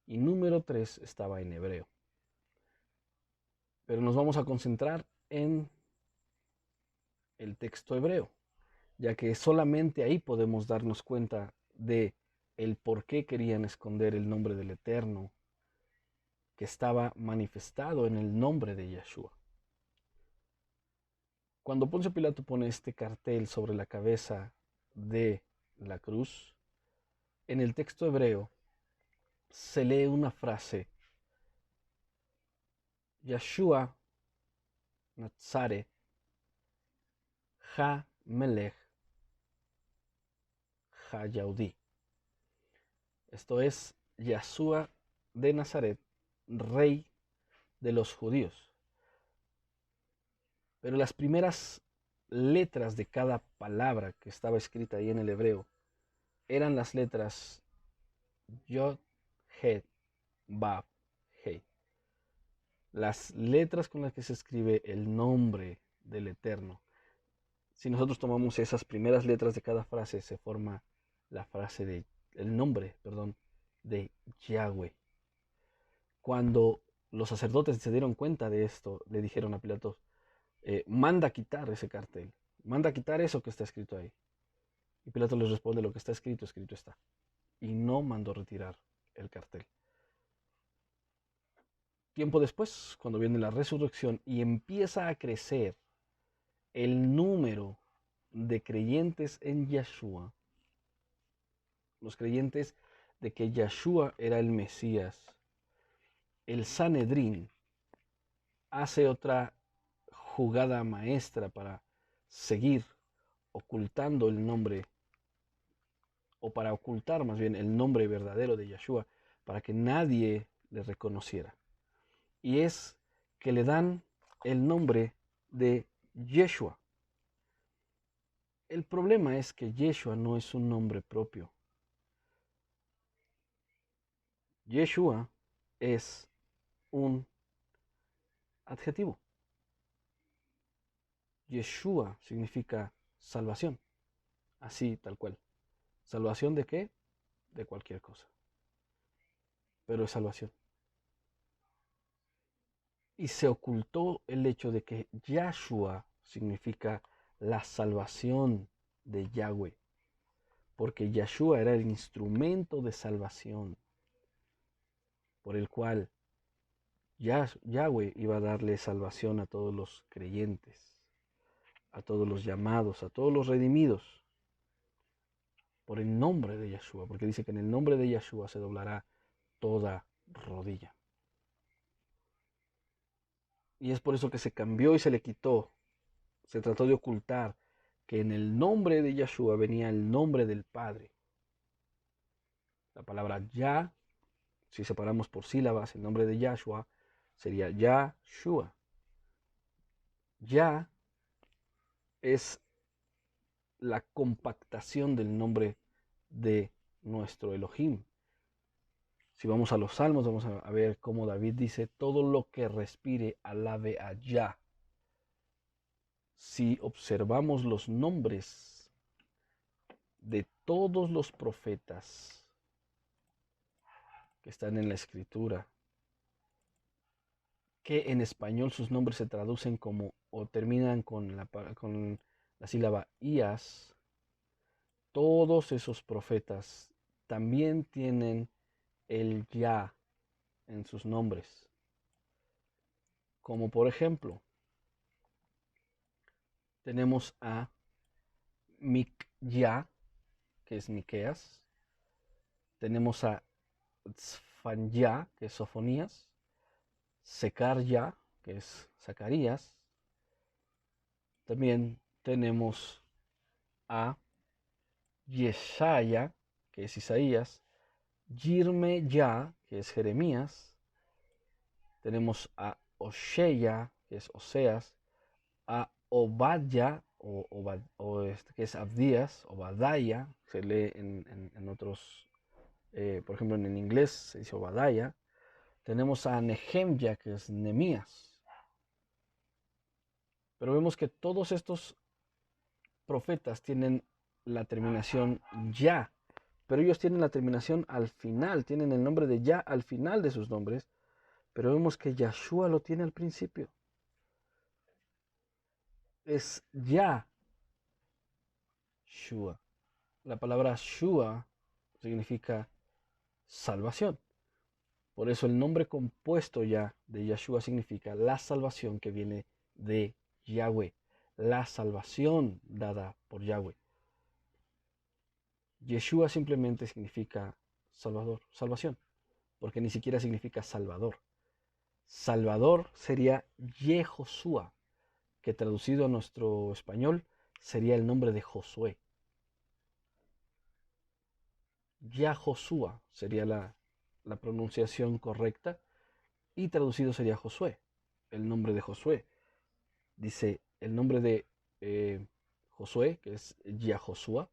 y número 3 estaba en hebreo. Pero nos vamos a concentrar en el texto hebreo, ya que solamente ahí podemos darnos cuenta de el por qué querían esconder el nombre del Eterno, que estaba manifestado en el nombre de Yeshua. Cuando Poncio Pilato pone este cartel sobre la cabeza de la cruz, en el texto hebreo se lee una frase: Yeshua Natzare Ha Melech Ha Yaudí. Esto es Yeshua de Nazaret, rey de los judíos. Pero las primeras letras de cada palabra que estaba escrita ahí en el hebreo eran las letras Yod, Het, Bab, Hei. Las letras con las que se escribe el nombre del Eterno. Si nosotros tomamos esas primeras letras de cada frase, se forma la frase el nombre, de Yahweh. Cuando los sacerdotes se dieron cuenta de esto, le dijeron a Pilato: manda quitar ese cartel, manda quitar eso que está escrito ahí. Y Pilato les responde: lo que está escrito, escrito está. Y no mandó retirar el cartel. Tiempo después, cuando viene la resurrección y empieza a crecer el número de creyentes en Yeshua, los creyentes de que Yeshua era el Mesías, el Sanedrín hace otra jugada maestra para seguir ocultando el nombre, o para ocultar más bien el nombre verdadero de Yeshua, para que nadie le reconociera. Y es que le dan el nombre de Yeshua. El problema es que Yeshua no es un nombre propio. Yeshua es un adjetivo. Yeshua significa salvación, así tal cual. ¿Salvación de qué? De cualquier cosa. Pero es salvación. Y se ocultó el hecho de que Yahshua significa la salvación de Yahweh, porque Yahshua era el instrumento de salvación por el cual Yahweh iba a darle salvación a todos los creyentes, a todos los llamados, a todos los redimidos, por el nombre de Yahshua, porque dice que en el nombre de Yahshua se doblará toda rodilla. Y es por eso que se cambió y se le quitó, se trató de ocultar que en el nombre de Yahshua venía el nombre del Padre. La palabra Yah, si separamos por sílabas el nombre de Yahshua, sería Yahshua. Yah es la compactación del nombre de nuestro Elohim. Si vamos a los Salmos, vamos a ver cómo David dice, todo lo que respire, alabe a Yah. Si observamos los nombres de todos los profetas que están en la Escritura, que en español sus nombres se traducen como o terminan con la sílaba ias, todos esos profetas también tienen el Yah en sus nombres. Como por ejemplo, tenemos a Mikyah, que es Miqueas. Tenemos a Tzfanyah, que es Sofonías. Secaryah, que es Zacarías. También tenemos a Yeshaya, que es Isaías. Yirmeyah, que es Jeremías. Tenemos a Osheya, que es Oseas. A Obadya, que es Abdías, Obadiah, se lee en otros, por ejemplo en inglés se dice Obadiah. Tenemos a Nehemia, que es Nemías. Pero vemos que todos estos profetas tienen la terminación ya, pero ellos tienen la terminación al final, tienen el nombre de ya al final de sus nombres, pero vemos que Yahshua lo tiene al principio. Es Yahshua. La palabra Shua significa salvación. Por eso el nombre compuesto ya de Yahshua significa la salvación que viene de Yahweh, la salvación dada por Yahweh. Yeshua simplemente significa salvador, salvación, porque ni siquiera significa salvador. Salvador sería Yehoshua, que traducido a nuestro español sería el nombre de Josué. Yahoshua sería la pronunciación correcta y traducido sería Josué, el nombre de Josué. Dice el nombre de Josué, que es Yahoshua,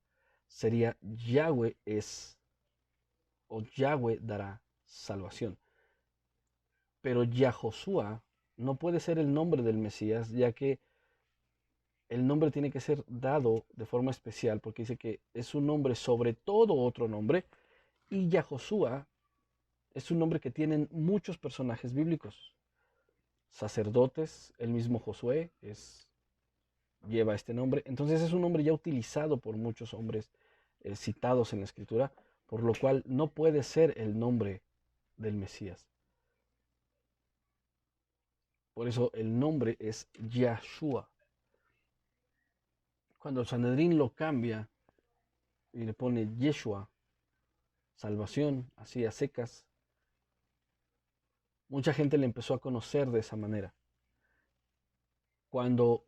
sería Yahweh es, o Yahweh dará salvación. Pero Yahoshua no puede ser el nombre del Mesías, ya que el nombre tiene que ser dado de forma especial, porque dice que es un nombre sobre todo otro nombre, y Yahoshua es un nombre que tienen muchos personajes bíblicos. Sacerdotes, el mismo Josué lleva este nombre. Entonces es un nombre ya utilizado por muchos hombres citados en la Escritura, por lo cual no puede ser el nombre del Mesías. Por eso el nombre es Yahshua. Cuando el Sanedrín lo cambia y le pone Yeshua, salvación, así a secas. Mucha gente le empezó a conocer de esa manera. Cuando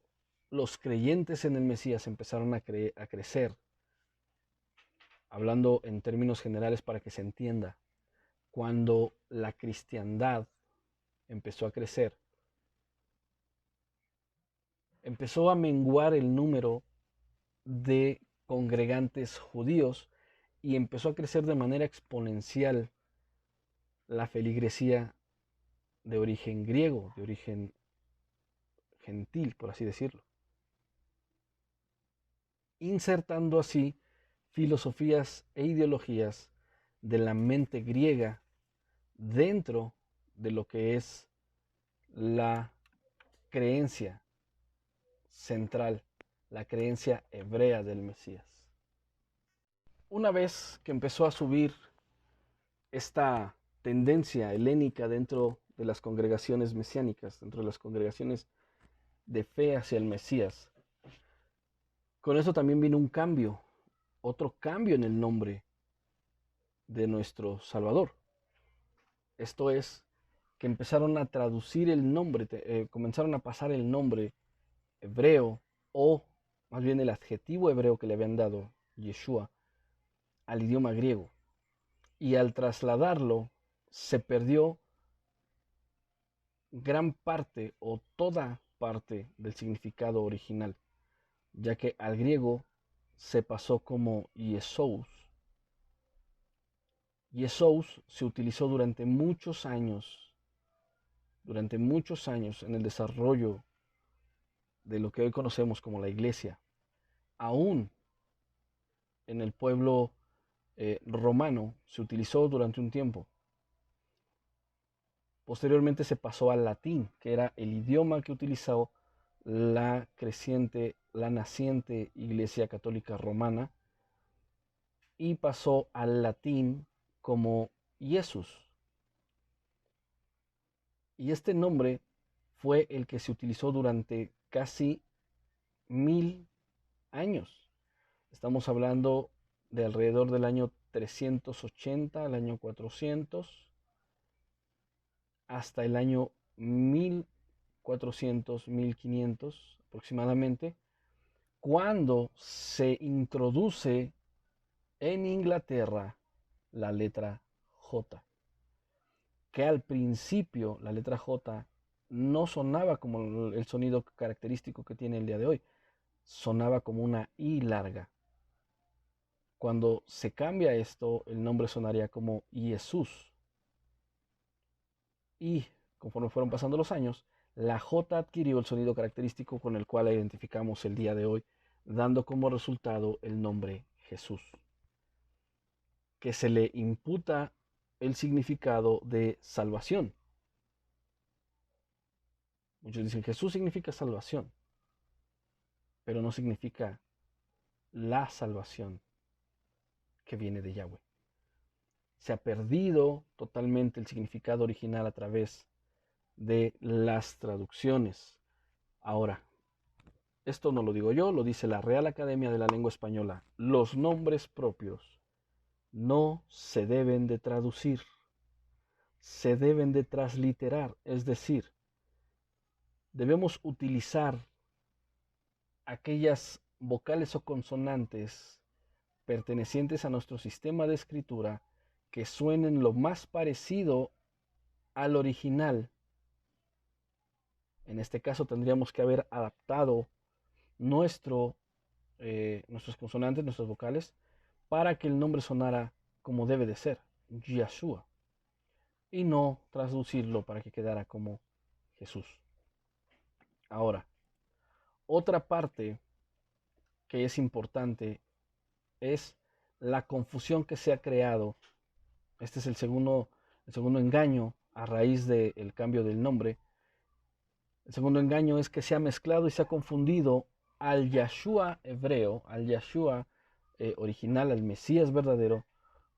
los creyentes en el Mesías empezaron a crecer, hablando en términos generales para que se entienda, cuando la cristiandad empezó a crecer, empezó a menguar el número de congregantes judíos y empezó a crecer de manera exponencial la feligresía de origen griego, de origen gentil, por así decirlo, insertando así filosofías e ideologías de la mente griega dentro de lo que es la creencia central, la creencia hebrea del Mesías. Una vez que empezó a subir esta tendencia helénica dentro de las congregaciones mesiánicas, dentro de las congregaciones de fe hacia el Mesías, con eso también vino un cambio, otro cambio en el nombre de nuestro Salvador. Esto es, que empezaron a traducir el nombre, comenzaron a pasar el nombre hebreo, o más bien el adjetivo hebreo que le habían dado, Yeshua, al idioma griego. Y al trasladarlo, se perdió gran parte o toda parte del significado original, ya que al griego se pasó como Yesous. Yesous se utilizó durante muchos años en el desarrollo de lo que hoy conocemos como la iglesia, aún en el pueblo romano se utilizó durante un tiempo. Posteriormente se pasó al latín, que era el idioma que utilizó la naciente Iglesia Católica Romana, y pasó al latín como Jesús. Y este nombre fue el que se utilizó durante casi 1000 años. Estamos hablando de alrededor del año 380 al año 400, hasta el año 1400, 1500 aproximadamente, cuando se introduce en Inglaterra la letra J, que al principio la letra J no sonaba como el sonido característico que tiene el día de hoy, sonaba como una I larga. Cuando se cambia esto, el nombre sonaría como Jesús. Y conforme fueron pasando los años, la J adquirió el sonido característico con el cual la identificamos el día de hoy, dando como resultado el nombre Jesús, que se le imputa el significado de salvación. Muchos dicen Jesús significa salvación, pero no significa la salvación que viene de Yahweh. Se ha perdido totalmente el significado original a través de las traducciones. Ahora, esto no lo digo yo, lo dice la Real Academia de la Lengua Española. Los nombres propios no se deben de traducir, se deben de transliterar, es decir, debemos utilizar aquellas vocales o consonantes pertenecientes a nuestro sistema de escritura que suenen lo más parecido al original. En este caso tendríamos que haber adaptado nuestras consonantes, nuestras vocales, para que el nombre sonara como debe de ser, Yeshua, y no traducirlo para que quedara como Jesús. Ahora, otra parte que es importante es la confusión que se ha creado. Este es el segundo engaño a raíz del cambio del nombre. El segundo engaño es que se ha mezclado y se ha confundido al Yeshua hebreo, al Yeshua original, al Mesías verdadero,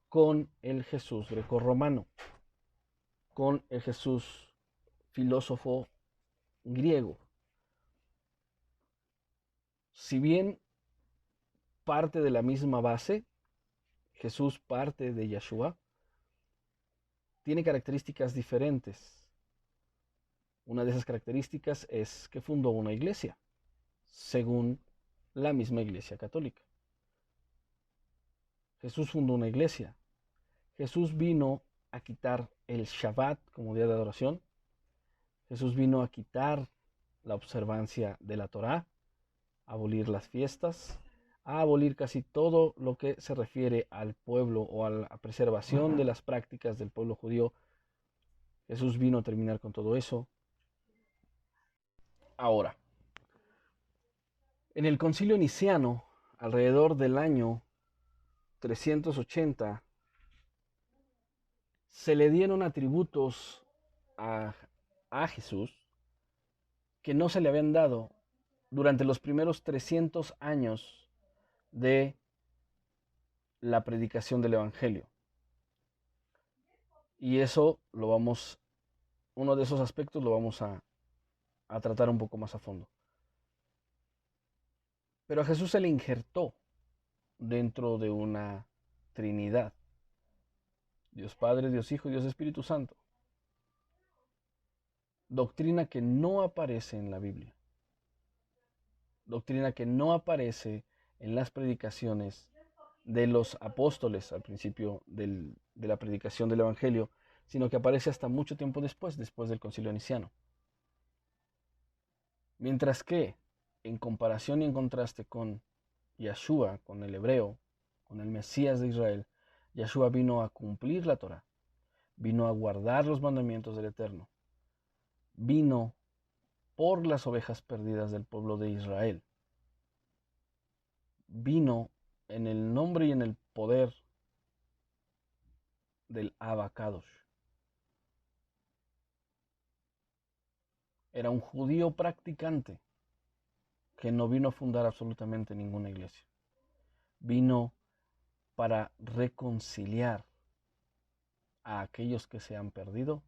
con el Jesús grecorromano, con el Jesús filósofo griego. Si bien parte de la misma base, Jesús parte de Yeshua, tiene características diferentes. Una de esas características es que fundó una iglesia, según la misma Iglesia Católica. Jesús fundó una iglesia. Jesús vino a quitar el Shabbat como día de adoración. Jesús vino a quitar la observancia de la Torá, a abolir las fiestas, a abolir casi todo lo que se refiere al pueblo o a la preservación de las prácticas del pueblo judío. Jesús vino a terminar con todo eso. Ahora, en el Concilio Niceno, alrededor del año 380, se le dieron atributos a Jesús que no se le habían dado durante los primeros 300 años de la predicación del Evangelio. Y eso uno de esos aspectos lo vamos a tratar un poco más a fondo. Pero a Jesús se le injertó dentro de una Trinidad: Dios Padre, Dios Hijo y Dios Espíritu Santo. Doctrina que no aparece en la Biblia. Doctrina que no aparece en las predicaciones de los apóstoles al principio de la predicación del Evangelio, sino que aparece hasta mucho tiempo después del Concilio Niceno. Mientras que, en comparación y en contraste con Yeshua, con el hebreo, con el Mesías de Israel, Yeshua vino a cumplir la Torá, vino a guardar los mandamientos del Eterno, vino por las ovejas perdidas del pueblo de Israel, vino en el nombre y en el poder del Abba Kadosh. Era un judío practicante que no vino a fundar absolutamente ninguna iglesia. Vino para reconciliar a aquellos que se han perdido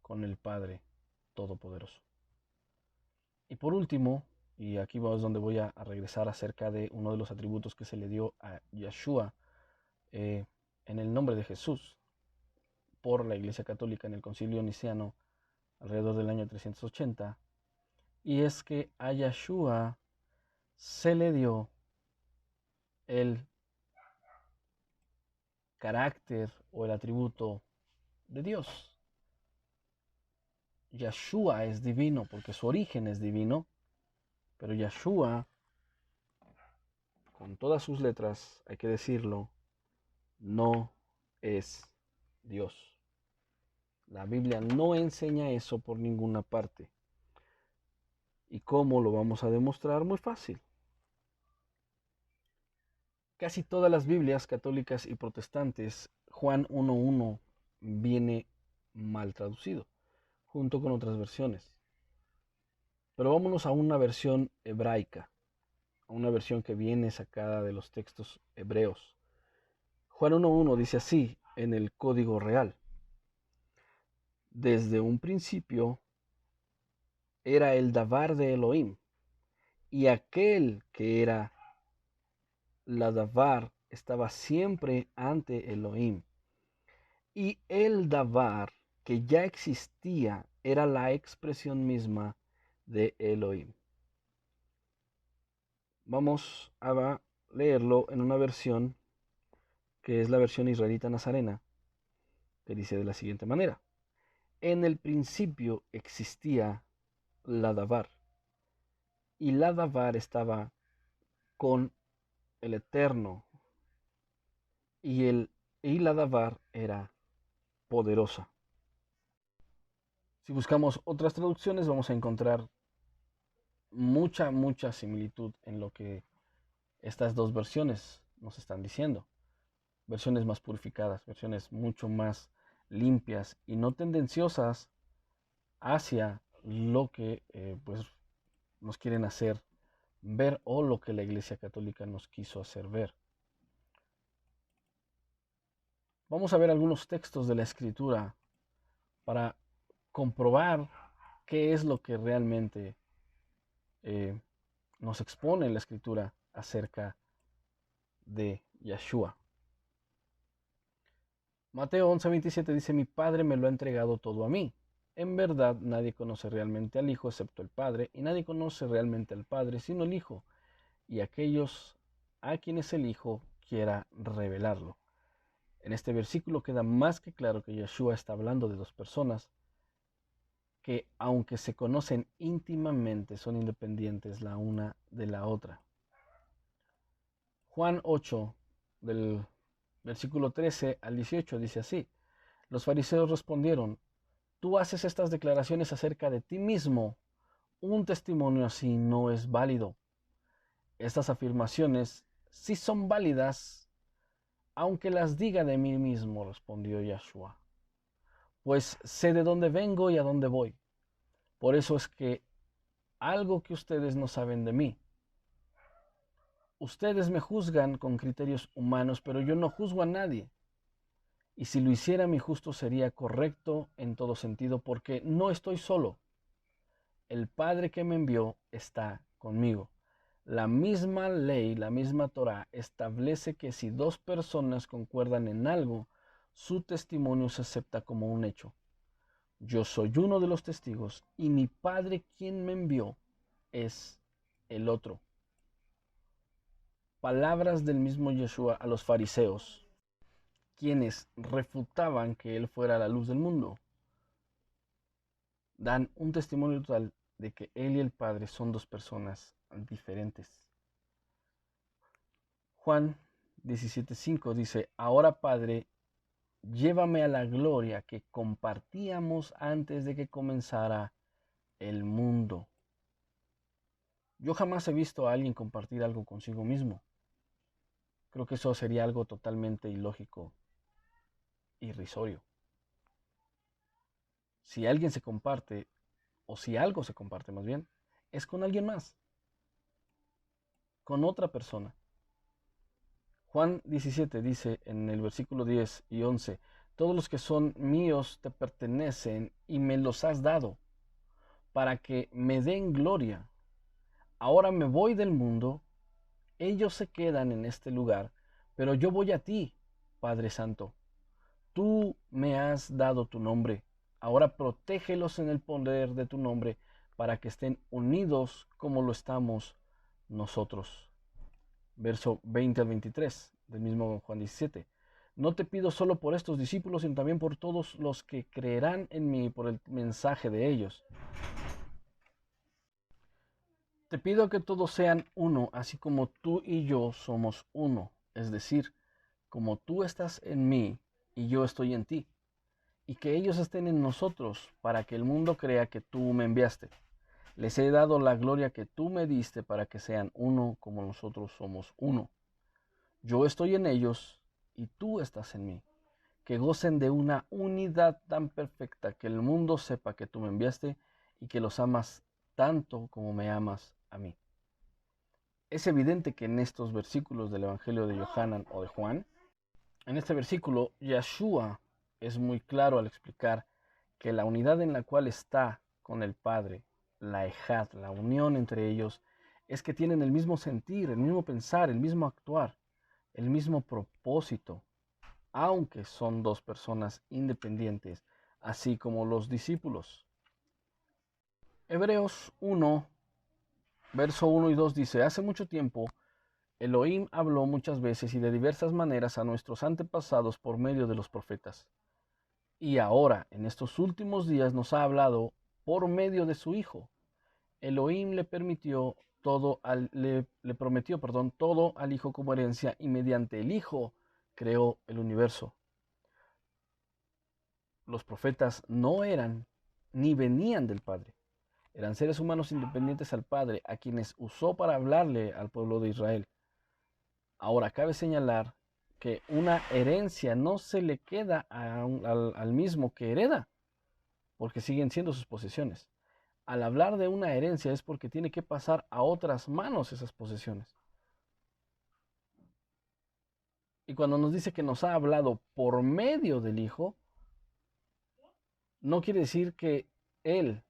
con el Padre Todopoderoso. Y por último, y aquí es donde voy a regresar acerca de uno de los atributos que se le dio a Yeshua en el nombre de Jesús por la Iglesia Católica en el Concilio Niceno alrededor del año 380, y es que a Yeshua se le dio el carácter o el atributo de Dios. Yeshua es divino porque su origen es divino, pero Yeshua, con todas sus letras, hay que decirlo, no es Dios. La Biblia no enseña eso por ninguna parte. ¿Y cómo lo vamos a demostrar? Muy fácil. Casi todas las Biblias católicas y protestantes, Juan 1.1 viene mal traducido, junto con otras versiones. Pero vámonos a una versión hebraica, a una versión que viene sacada de los textos hebreos. Juan 1.1 dice así en el Código Real: desde un principio era el Davar de Elohim, y aquel que era la Davar estaba siempre ante Elohim. Y el Davar, que ya existía, era la expresión misma de Elohim. Vamos a leerlo en una versión que es la versión israelita nazarena, que dice de la siguiente manera: en el principio existía la Davar, y la Davar estaba con el Eterno, y la Davar era poderosa. Si buscamos otras traducciones vamos a encontrar mucha similitud en lo que estas dos versiones nos están diciendo. Versiones más purificadas, versiones mucho más limpias y no tendenciosas hacia lo que pues nos quieren hacer ver o lo que la Iglesia Católica nos quiso hacer ver. Vamos a ver algunos textos de la Escritura para comprobar qué es lo que realmente nos expone la Escritura acerca de Yeshua. Mateo 11:27 dice, mi Padre me lo ha entregado todo a mí. En verdad, nadie conoce realmente al Hijo excepto el Padre, y nadie conoce realmente al Padre sino el Hijo, y aquellos a quienes el Hijo quiera revelarlo. En este versículo queda más que claro que Yeshua está hablando de dos personas que, aunque se conocen íntimamente, son independientes la una de la otra. Juan 8, del versículo 13 al 18, dice así, los fariseos respondieron, tú haces estas declaraciones acerca de ti mismo, un testimonio así no es válido. Estas afirmaciones sí son válidas, aunque las diga de mí mismo, respondió Yeshua, pues sé de dónde vengo y a dónde voy. Por eso es que algo que ustedes no saben de mí. Ustedes me juzgan con criterios humanos, pero yo no juzgo a nadie. Y si lo hiciera, mi justo sería correcto en todo sentido, porque no estoy solo. El Padre que me envió está conmigo. La misma ley, la misma Torah, establece que si dos personas concuerdan en algo, su testimonio se acepta como un hecho. Yo soy uno de los testigos y mi Padre quien me envió es el otro. Palabras del mismo Yeshua a los fariseos, quienes refutaban que él fuera la luz del mundo, dan un testimonio total de que él y el Padre son dos personas diferentes. Juan 17:5 dice, ahora Padre, llévame a la gloria que compartíamos antes de que comenzara el mundo. Yo jamás he visto a alguien compartir algo consigo mismo. Creo que eso sería algo totalmente ilógico, irrisorio. Si alguien se comparte, o si algo se comparte más bien, es con alguien más, con otra persona. Juan 17 dice en el versículo 10 y 11, todos los que son míos te pertenecen y me los has dado, para que me den gloria. Ahora me voy del mundo, ellos se quedan en este lugar, pero yo voy a ti, Padre Santo. Tú me has dado tu nombre, ahora protégelos en el poder de tu nombre, para que estén unidos como lo estamos nosotros. Verso 20 al 23 del mismo Juan 17. No te pido solo por estos discípulos, sino también por todos los que creerán en mí por el mensaje de ellos. Te pido que todos sean uno, así como tú y yo somos uno, es decir, como tú estás en mí y yo estoy en ti, y que ellos estén en nosotros, para que el mundo crea que tú me enviaste. Les he dado la gloria que tú me diste para que sean uno como nosotros somos uno. Yo estoy en ellos y tú estás en mí. Que gocen de una unidad tan perfecta que el mundo sepa que tú me enviaste y que los amas tanto como me amas a mí. Es evidente que en estos versículos del Evangelio de Yohanan o de Juan, en este versículo, Yeshua es muy claro al explicar que la unidad en la cual está con el Padre, la ejad, la unión entre ellos, es que tienen el mismo sentir, el mismo pensar, el mismo actuar, el mismo propósito, aunque son dos personas independientes, así como los discípulos. Hebreos 1, verso 1 y 2 dice, hace mucho tiempo Elohim habló muchas veces y de diversas maneras a nuestros antepasados por medio de los profetas. Y ahora, en estos últimos días, nos ha hablado por medio de su Hijo. Elohim le prometió, todo al Hijo como herencia y mediante el Hijo creó el universo. Los profetas no eran ni venían del Padre. Eran seres humanos independientes al Padre, a quienes usó para hablarle al pueblo de Israel. Ahora, cabe señalar que una herencia no se le queda al mismo que hereda, porque siguen siendo sus posesiones. Al hablar de una herencia es porque tiene que pasar a otras manos esas posesiones. Y cuando nos dice que nos ha hablado por medio del Hijo, no quiere decir que Él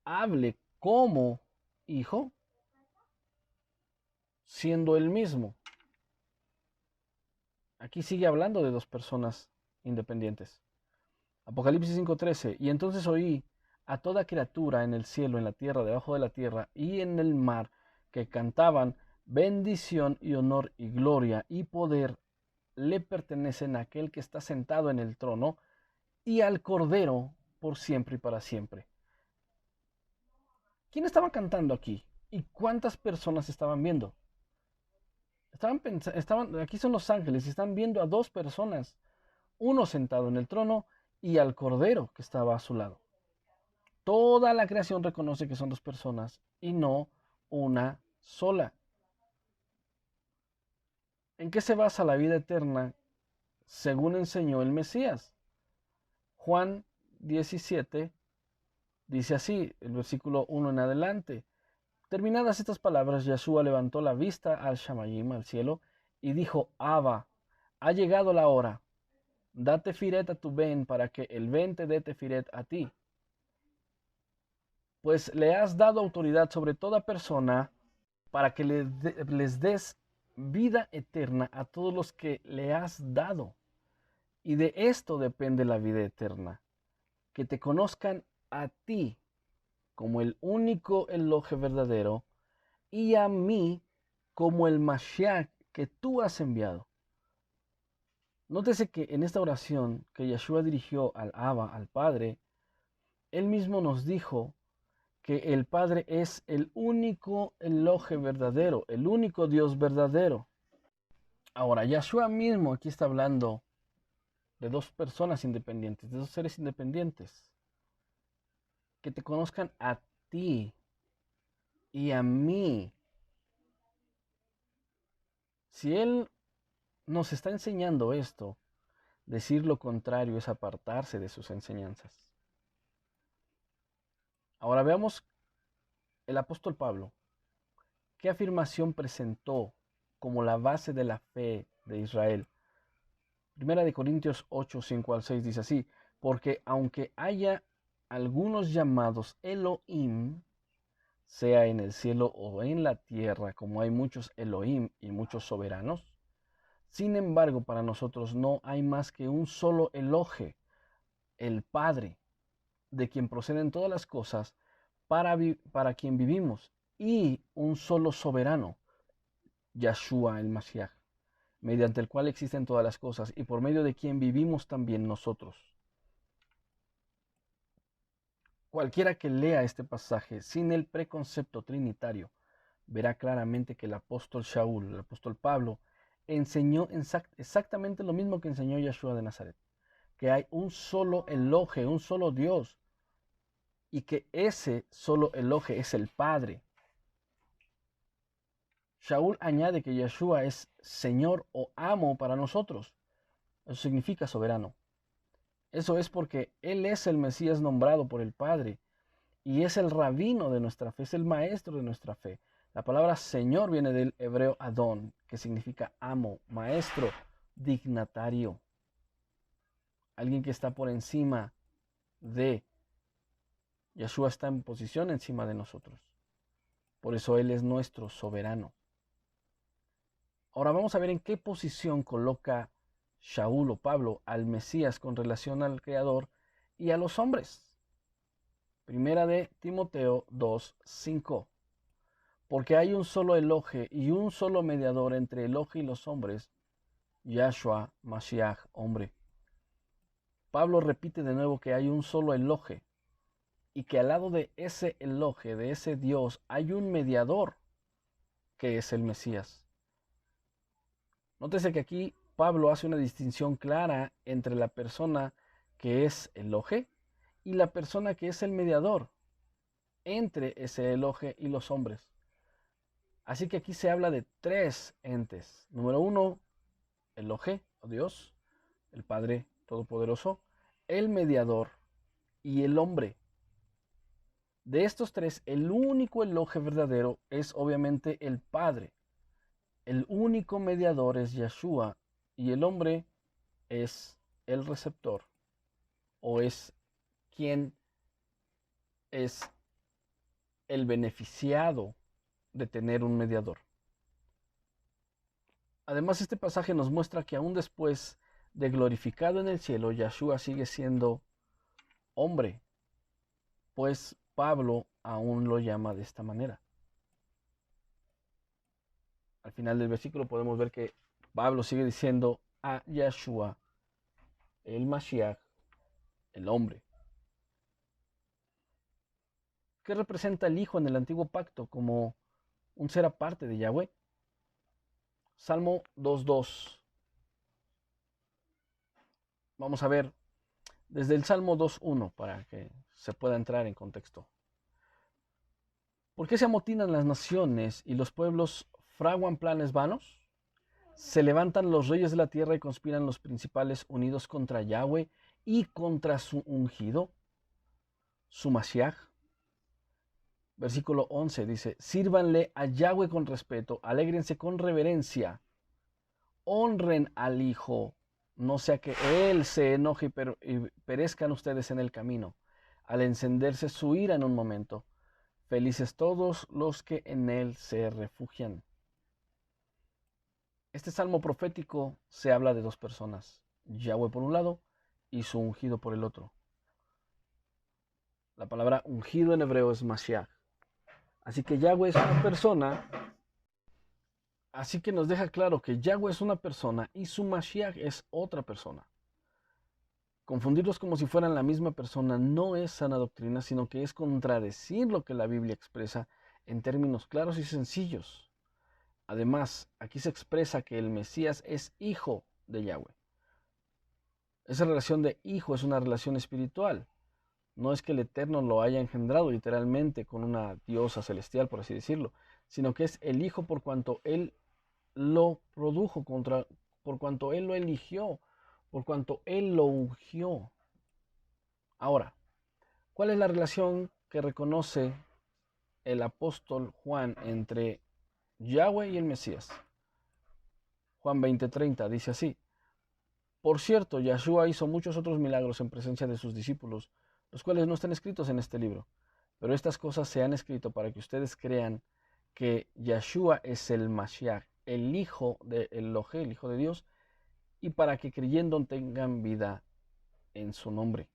hable como Hijo, siendo Él mismo. Aquí sigue hablando de dos personas independientes. Apocalipsis 5:13, y entonces oí a toda criatura en el cielo, en la tierra, debajo de la tierra y en el mar, que cantaban: bendición y honor y gloria y poder le pertenecen a aquel que está sentado en el trono y al Cordero por siempre y para siempre. ¿Quién estaba cantando aquí? ¿Y cuántas personas estaban viendo? Aquí son los ángeles y están viendo a dos personas, uno sentado en el trono y al Cordero que estaba a su lado. Toda la creación reconoce que son dos personas y no una sola. ¿En qué se basa la vida eterna según enseñó el Mesías? Juan 17 dice así, el versículo 1 en adelante. Terminadas estas palabras, Yeshua levantó la vista al Shamayim, al cielo, y dijo: Abba, ha llegado la hora. Da tefiret a tu Ben para que el Ben te dé tefiret a ti. Pues le has dado autoridad sobre toda persona para que les des vida eterna a todos los que le has dado. Y de esto depende la vida eterna, que te conozcan a ti como el único Elohe verdadero y a mí como el Mashiach que tú has enviado. Nótese que en esta oración que Yeshua dirigió al Abba, al Padre, él mismo nos dijo que el Padre es el único Elohe verdadero, el único Dios verdadero. Ahora, Yeshua mismo aquí está hablando de dos personas independientes, de dos seres independientes, que te conozcan a ti y a mí. Si Él nos está enseñando esto, decir lo contrario es apartarse de sus enseñanzas. Ahora veamos el apóstol Pablo. ¿Qué afirmación presentó como la base de la fe de Israel? Primera de Corintios 8, 5 al 6 dice así: porque aunque haya algunos llamados Elohim, sea en el cielo o en la tierra, como hay muchos Elohim y muchos soberanos, sin embargo para nosotros no hay más que un solo Elohe, el Padre, de quien proceden todas las cosas, para quien vivimos, y un solo soberano, Yeshua el Mashiach, mediante el cual existen todas las cosas y por medio de quien vivimos también nosotros. Cualquiera que lea este pasaje sin el preconcepto trinitario verá claramente que el apóstol Shaul, el apóstol Pablo, enseñó exactamente lo mismo que enseñó Yeshua de Nazaret, que hay un solo Elohe, un solo Dios, y que ese solo Elohe es el Padre. Shaul añade que Yeshua es Señor o amo para nosotros. Eso significa soberano. Eso es porque Él es el Mesías nombrado por el Padre y es el rabino de nuestra fe, es el maestro de nuestra fe. La palabra Señor viene del hebreo Adón, que significa amo, maestro, dignatario. Alguien que está por encima de. Yeshua está en posición encima de nosotros. Por eso Él es nuestro soberano. Ahora vamos a ver en qué posición coloca Shaul o Pablo al Mesías con relación al Creador y a los hombres. Primera de Timoteo 2:5. Porque hay un solo Elohe y un solo mediador entre Elohe y los hombres, Yahshua Mashiach, hombre. Pablo repite de nuevo que hay un solo Elohe y que al lado de ese Elohe, de ese Dios, hay un mediador que es el Mesías. Nótese que aquí Pablo hace una distinción clara entre la persona que es Elohe y la persona que es el mediador entre ese Elohe y los hombres. Así que aquí se habla de tres entes. Número uno, Elohe, o Dios, el Padre Todopoderoso, el mediador y el hombre. De estos tres, el único Elohe verdadero es obviamente el Padre. El único mediador es Yeshua y el hombre es el receptor o es quien es el beneficiado de tener un mediador. Además, este pasaje nos muestra que aún después de glorificado en el cielo, Yeshua sigue siendo hombre, pues Pablo aún lo llama de esta manera. Al final del versículo podemos ver que Pablo sigue diciendo a Yeshua, el Mashiach, el hombre. ¿Qué representa el Hijo en el antiguo pacto como un ser aparte de Yahweh? Salmo 2.2. Vamos a ver desde el Salmo 2.1 para que se pueda entrar en contexto. ¿Por qué se amotinan las naciones y los pueblos fraguan planes vanos? Se levantan los reyes de la tierra y conspiran los principales unidos contra Yahweh y contra su ungido, su Mashiach. Versículo 11 dice, sírvanle a Yahweh con respeto, alégrense con reverencia, honren al Hijo, no sea que Él se enoje y perezcan ustedes en el camino, al encenderse su ira en un momento. Felices todos los que en Él se refugian. Este salmo profético se habla de dos personas, Yahweh por un lado y su ungido por el otro. La palabra ungido en hebreo es Mashiach. Así que Yahweh es una persona, así que nos deja claro que Yahweh es una persona y su Mashiach es otra persona. Confundirlos como si fueran la misma persona no es sana doctrina, sino que es contradecir lo que la Biblia expresa en términos claros y sencillos. Además, aquí se expresa que el Mesías es hijo de Yahweh. Esa relación de hijo es una relación espiritual. No es que el Eterno lo haya engendrado literalmente con una diosa celestial, por así decirlo, sino que es el hijo por cuanto Él lo produjo, por cuanto Él lo eligió, por cuanto Él lo ungió. Ahora, ¿cuál es la relación que reconoce el apóstol Juan entre Yahweh y el Mesías? Juan 20:30 dice así, por cierto, Yeshua hizo muchos otros milagros en presencia de sus discípulos, los cuales no están escritos en este libro, pero estas cosas se han escrito para que ustedes crean que Yeshua es el Mashiach, el Hijo de Elohim, el Hijo de Dios, y para que creyendo tengan vida en su nombre.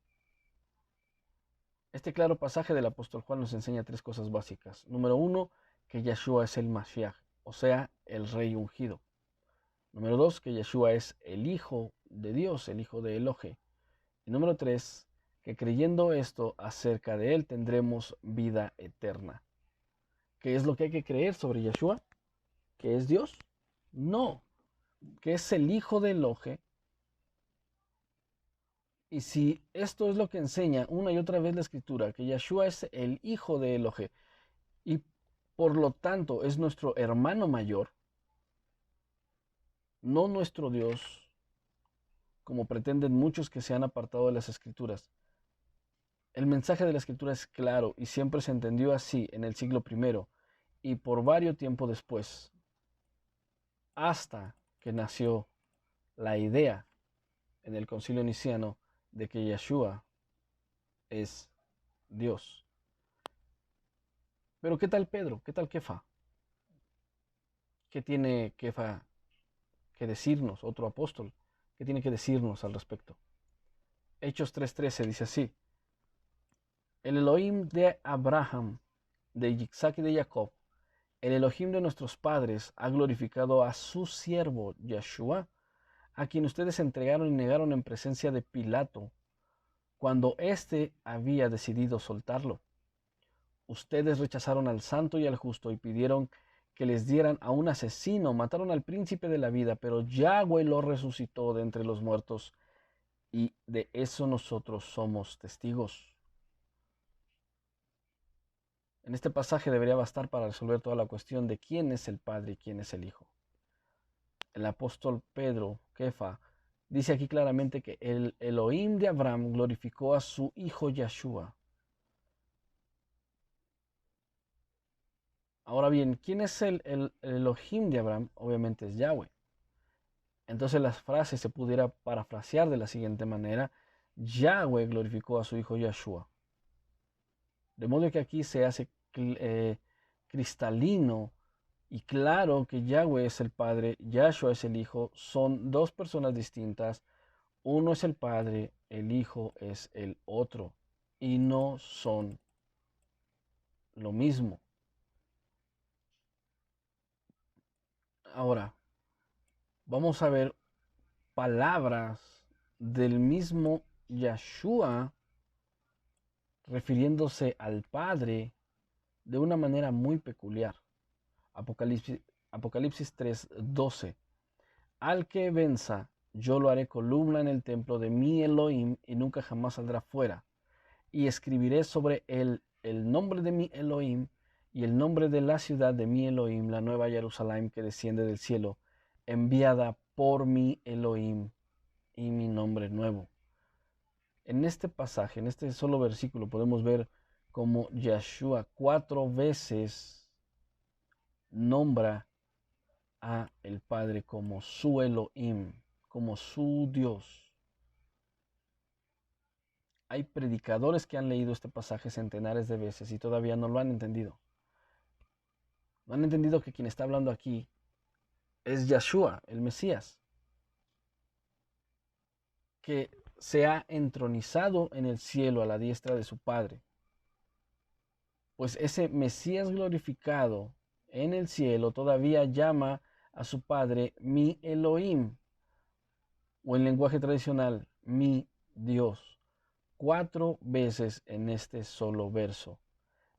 Este claro pasaje del apóstol Juan nos enseña tres cosas básicas. Número uno, que Yeshua es el Mashiach, o sea, el Rey ungido. Número dos, que Yeshua es el Hijo de Dios, el Hijo de Elohim. Y número tres, que creyendo esto acerca de él tendremos vida eterna. ¿Qué es lo que hay que creer sobre Yeshua? ¿Que es Dios? No, que es el Hijo de Elohim. Y si esto es lo que enseña una y otra vez la Escritura, que Yeshua es el Hijo de Elohim y por lo tanto es nuestro hermano mayor, no nuestro Dios, como pretenden muchos que se han apartado de las Escrituras. El mensaje de la Escritura es claro y siempre se entendió así en el siglo I y por varios tiempos después, hasta que nació la idea en el concilio niceno de que Yeshua es Dios. Pero ¿qué tal Pedro? ¿Qué tal Kefa? ¿Qué tiene Kefa que decirnos, otro apóstol? ¿Qué tiene que decirnos al respecto? Hechos 3:13 dice así, el Elohim de Abraham, de Isaac y de Jacob, el Elohim de nuestros padres ha glorificado a su siervo Yeshua, a quien ustedes entregaron y negaron en presencia de Pilato, cuando éste había decidido soltarlo. Ustedes rechazaron al santo y al justo y pidieron que les dieran a un asesino, mataron al príncipe de la vida, pero Yahweh lo resucitó de entre los muertos y de eso nosotros somos testigos. En este pasaje debería bastar para resolver toda la cuestión de quién es el Padre y quién es el Hijo. El apóstol Pedro, Kefa, dice aquí claramente que el Elohim de Abraham glorificó a su hijo Yeshua. Ahora bien, ¿quién es el Elohim de Abraham? Obviamente es Yahweh. Entonces la frase se pudiera parafrasear de la siguiente manera: Yahweh glorificó a su hijo Yeshua. De modo que aquí se hace cristalino y claro que Yahweh es el Padre, Yahshua es el Hijo, son dos personas distintas, Uno es el Padre, el Hijo es el otro, y no son lo mismo. Ahora, vamos a ver palabras del mismo Yeshua refiriéndose al Padre de una manera muy peculiar. Apocalipsis 3:12. Al que venza, yo lo haré columna en el templo de mi Elohim y nunca jamás saldrá fuera. Y escribiré sobre él el nombre de mi Elohim y el nombre de la ciudad de mi Elohim, la nueva Jerusalén que desciende del cielo, enviada por mi Elohim y mi nombre nuevo. En este pasaje, en este solo versículo, podemos ver cómo Yeshua 4 veces nombra a el Padre como su Elohim, como su Dios. Hay predicadores que han leído este pasaje centenares de veces y todavía no lo han entendido. No han entendido que quien está hablando aquí es Yeshua, el Mesías, que se ha entronizado en el cielo a la diestra de su Padre. Pues ese Mesías glorificado en el cielo todavía llama a su Padre mi Elohim, o en lenguaje tradicional, mi Dios, 4 veces en este solo verso.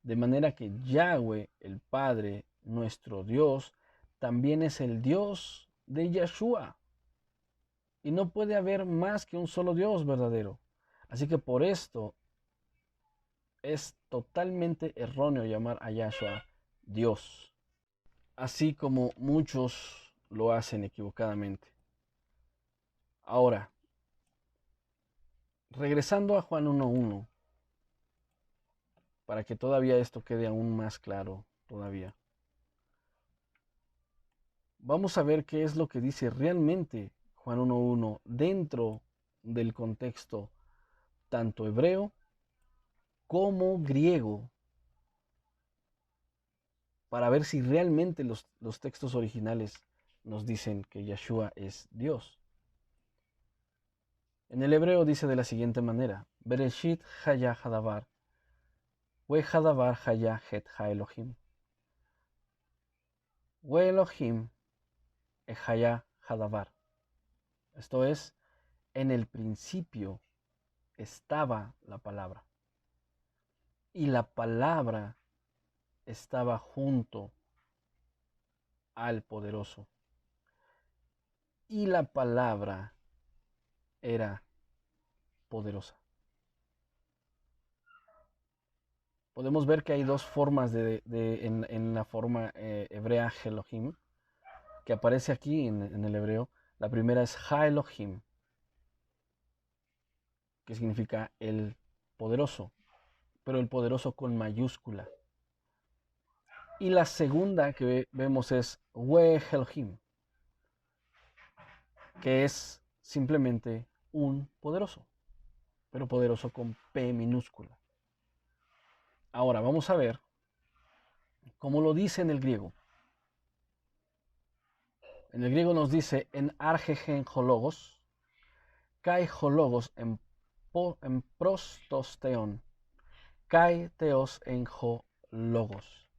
De manera que Yahweh, el Padre, nuestro Dios, también es el Dios de Yeshua. Y no puede haber más que un solo Dios verdadero. Así que por esto es totalmente erróneo llamar a Yahshua Dios, así como muchos lo hacen equivocadamente. Ahora, regresando a Juan 1:1, para que todavía esto quede aún más claro todavía. Vamos a ver qué es lo que dice realmente Juan 1:1 dentro del contexto tanto hebreo como griego, para ver si realmente los textos originales nos dicen que Yeshua es Dios. En el hebreo dice de la siguiente manera: Bereshit haya hadavar, we hadavar haya het ha-Elohim, we Elohim haya hadavar. Esto es, en el principio estaba la palabra, y la palabra estaba junto al poderoso, y la palabra era poderosa. Podemos ver que hay dos formas en la forma hebrea Elohim, que aparece aquí en el hebreo. La primera es Ha-Elohim, que significa el poderoso, pero el poderoso con mayúscula. Y la segunda que vemos es We-Elohim, que es simplemente un poderoso, pero poderoso con P minúscula. Ahora vamos a ver cómo lo dice en el griego. En el griego nos dice en argegen hologos, kai hologos en prostosteon, kai teos en logos.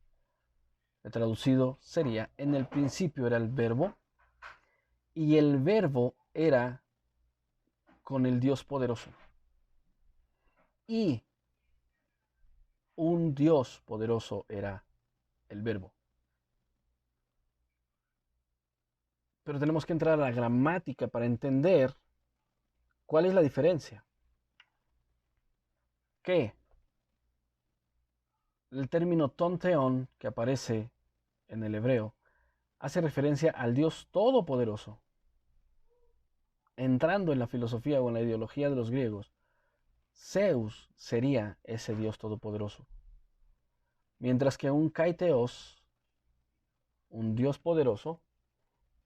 El traducido sería: en el principio era el verbo, y el verbo era con el Dios poderoso. Y un Dios poderoso era el verbo. Pero tenemos que entrar a la gramática para entender cuál es la diferencia. Que el término tonteón que aparece en el hebreo hace referencia al Dios todopoderoso. Entrando en la filosofía o en la ideología de los griegos, Zeus sería ese Dios todopoderoso. Mientras que un kaiteos, un Dios poderoso,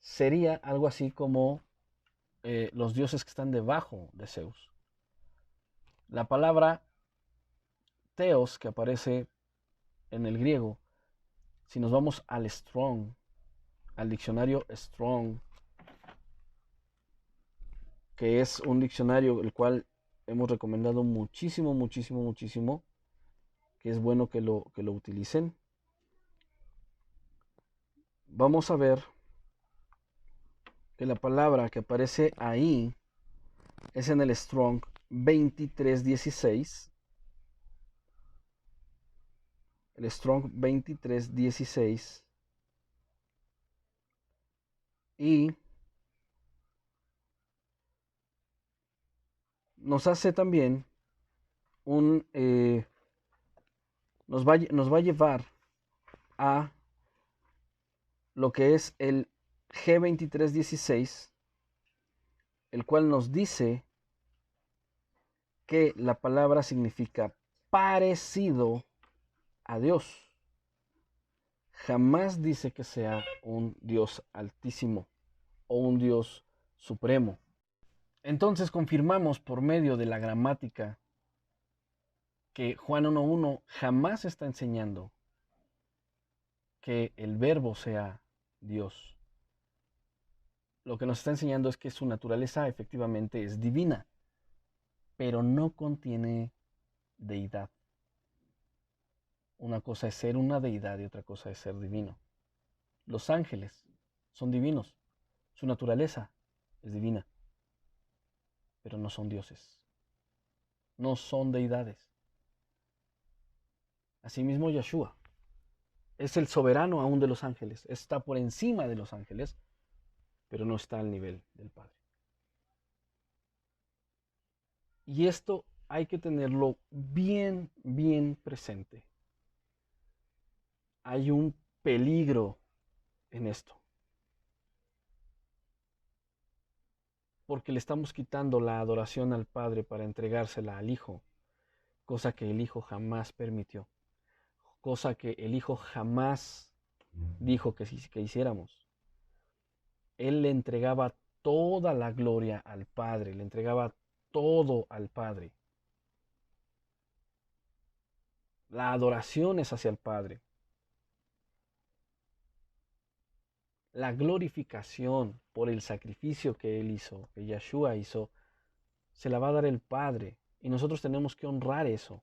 sería algo así como los dioses que están debajo de Zeus. La palabra teos que aparece en el griego, si nos vamos al Strong, al diccionario Strong, que es un diccionario el cual hemos recomendado muchísimo, muchísimo, muchísimo, que es bueno que lo utilicen. Vamos a ver que la palabra que aparece ahí es en el Strong 2316. El Strong 2316. Y nos hace también un... nos va a llevar a lo que es el G2316, el cual nos dice que la palabra significa parecido a Dios. Jamás dice que sea un Dios altísimo o un Dios supremo. Entonces confirmamos por medio de la gramática que Juan 1.1 jamás está enseñando que el verbo sea Dios. Lo que nos está enseñando es que su naturaleza efectivamente es divina, pero no contiene deidad. Una cosa es ser una deidad y otra cosa es ser divino. Los ángeles son divinos, su naturaleza es divina, pero no son dioses, no son deidades. Asimismo, Yeshua es el soberano aún de los ángeles, está por encima de los ángeles, pero no está al nivel del Padre. Y esto hay que tenerlo bien, bien presente. Hay un peligro en esto, porque le estamos quitando la adoración al Padre para entregársela al Hijo, cosa que el Hijo jamás permitió, cosa que el Hijo jamás dijo que hiciéramos. Él le entregaba toda la gloria al Padre, le entregaba todo al Padre. La adoración es hacia el Padre. La glorificación por el sacrificio que Él hizo, que Yeshua hizo, se la va a dar el Padre. Y nosotros tenemos que honrar eso,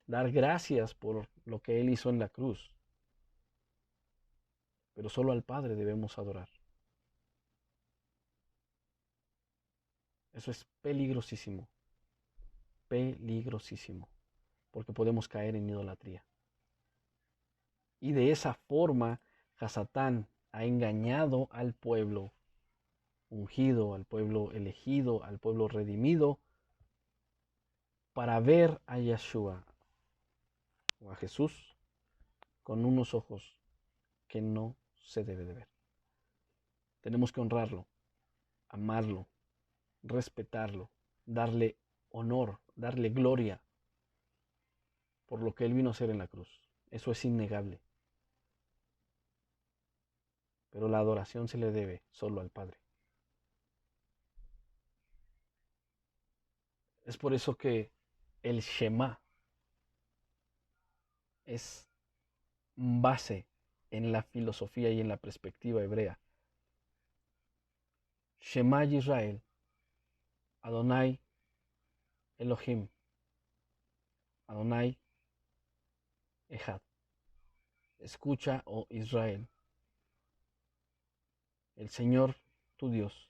dar gracias por lo que Él hizo en la cruz. Pero solo al Padre debemos adorar. Eso es peligrosísimo, peligrosísimo, porque podemos caer en idolatría. Y de esa forma, Hasatán ha engañado al pueblo ungido, al pueblo elegido, al pueblo redimido, para ver a Yeshua o a Jesús con unos ojos que no se debe de ver. Tenemos que honrarlo, amarlo, respetarlo, darle honor, darle gloria por lo que Él vino a hacer en la cruz. Eso es innegable. Pero la adoración se le debe solo al Padre. Es por eso que el Shema es base en la filosofía y en la perspectiva hebrea. Shema Yisrael, Adonai Elohim, Adonai Echad. Escucha, oh Israel, el Señor tu Dios,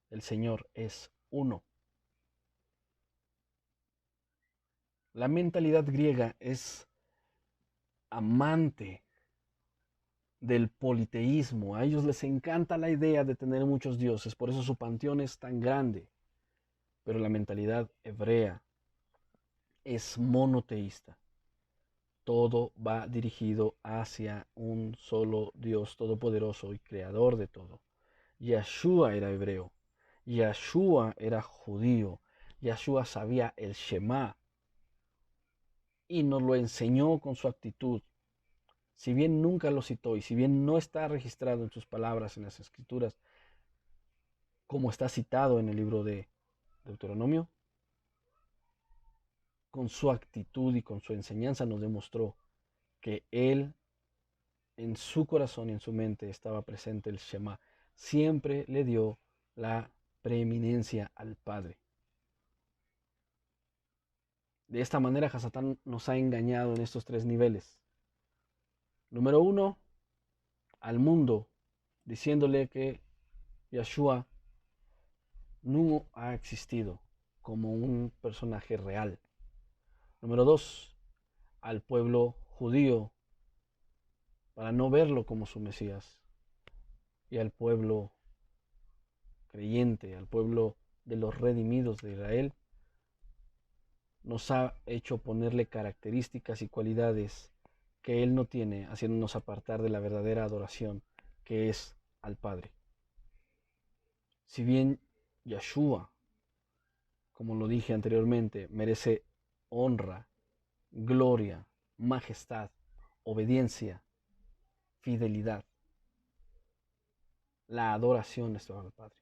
el Señor es uno. La mentalidad griega es amante del politeísmo. A ellos les encanta la idea de tener muchos dioses, por eso su panteón es tan grande. Pero la mentalidad hebrea es monoteísta. Todo va dirigido hacia un solo Dios todopoderoso y creador de todo. Yeshua era hebreo, Yeshua era judío, Yeshua sabía el Shema y nos lo enseñó con su actitud. Si bien nunca lo citó y si bien no está registrado en sus palabras en las escrituras, como está citado en el libro de Deuteronomio, con su actitud y con su enseñanza nos demostró que él en su corazón y en su mente estaba presente el Shema. Siempre le dio la preeminencia al Padre. De esta manera, Hasatán nos ha engañado en estos tres niveles. Número uno, al mundo, diciéndole que Yeshua no ha existido como un personaje real. Número dos, al pueblo judío, para no verlo como su Mesías. Y al pueblo creyente, al pueblo de los redimidos de Israel, nos ha hecho ponerle características y cualidades que Él no tiene, haciéndonos apartar de la verdadera adoración que es al Padre. Si bien Yeshua, como lo dije anteriormente, merece honra, gloria, majestad, obediencia, fidelidad, la adoración es al Padre.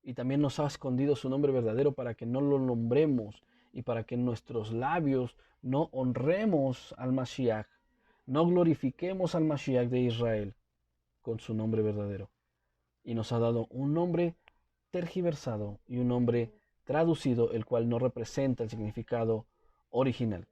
Y también nos ha escondido su nombre verdadero para que no lo nombremos y para que en nuestros labios no honremos al Mashiach, no glorifiquemos al Mashiach de Israel con su nombre verdadero. Y nos ha dado un nombre tergiversado y un nombre traducido, el cual no representa el significado original.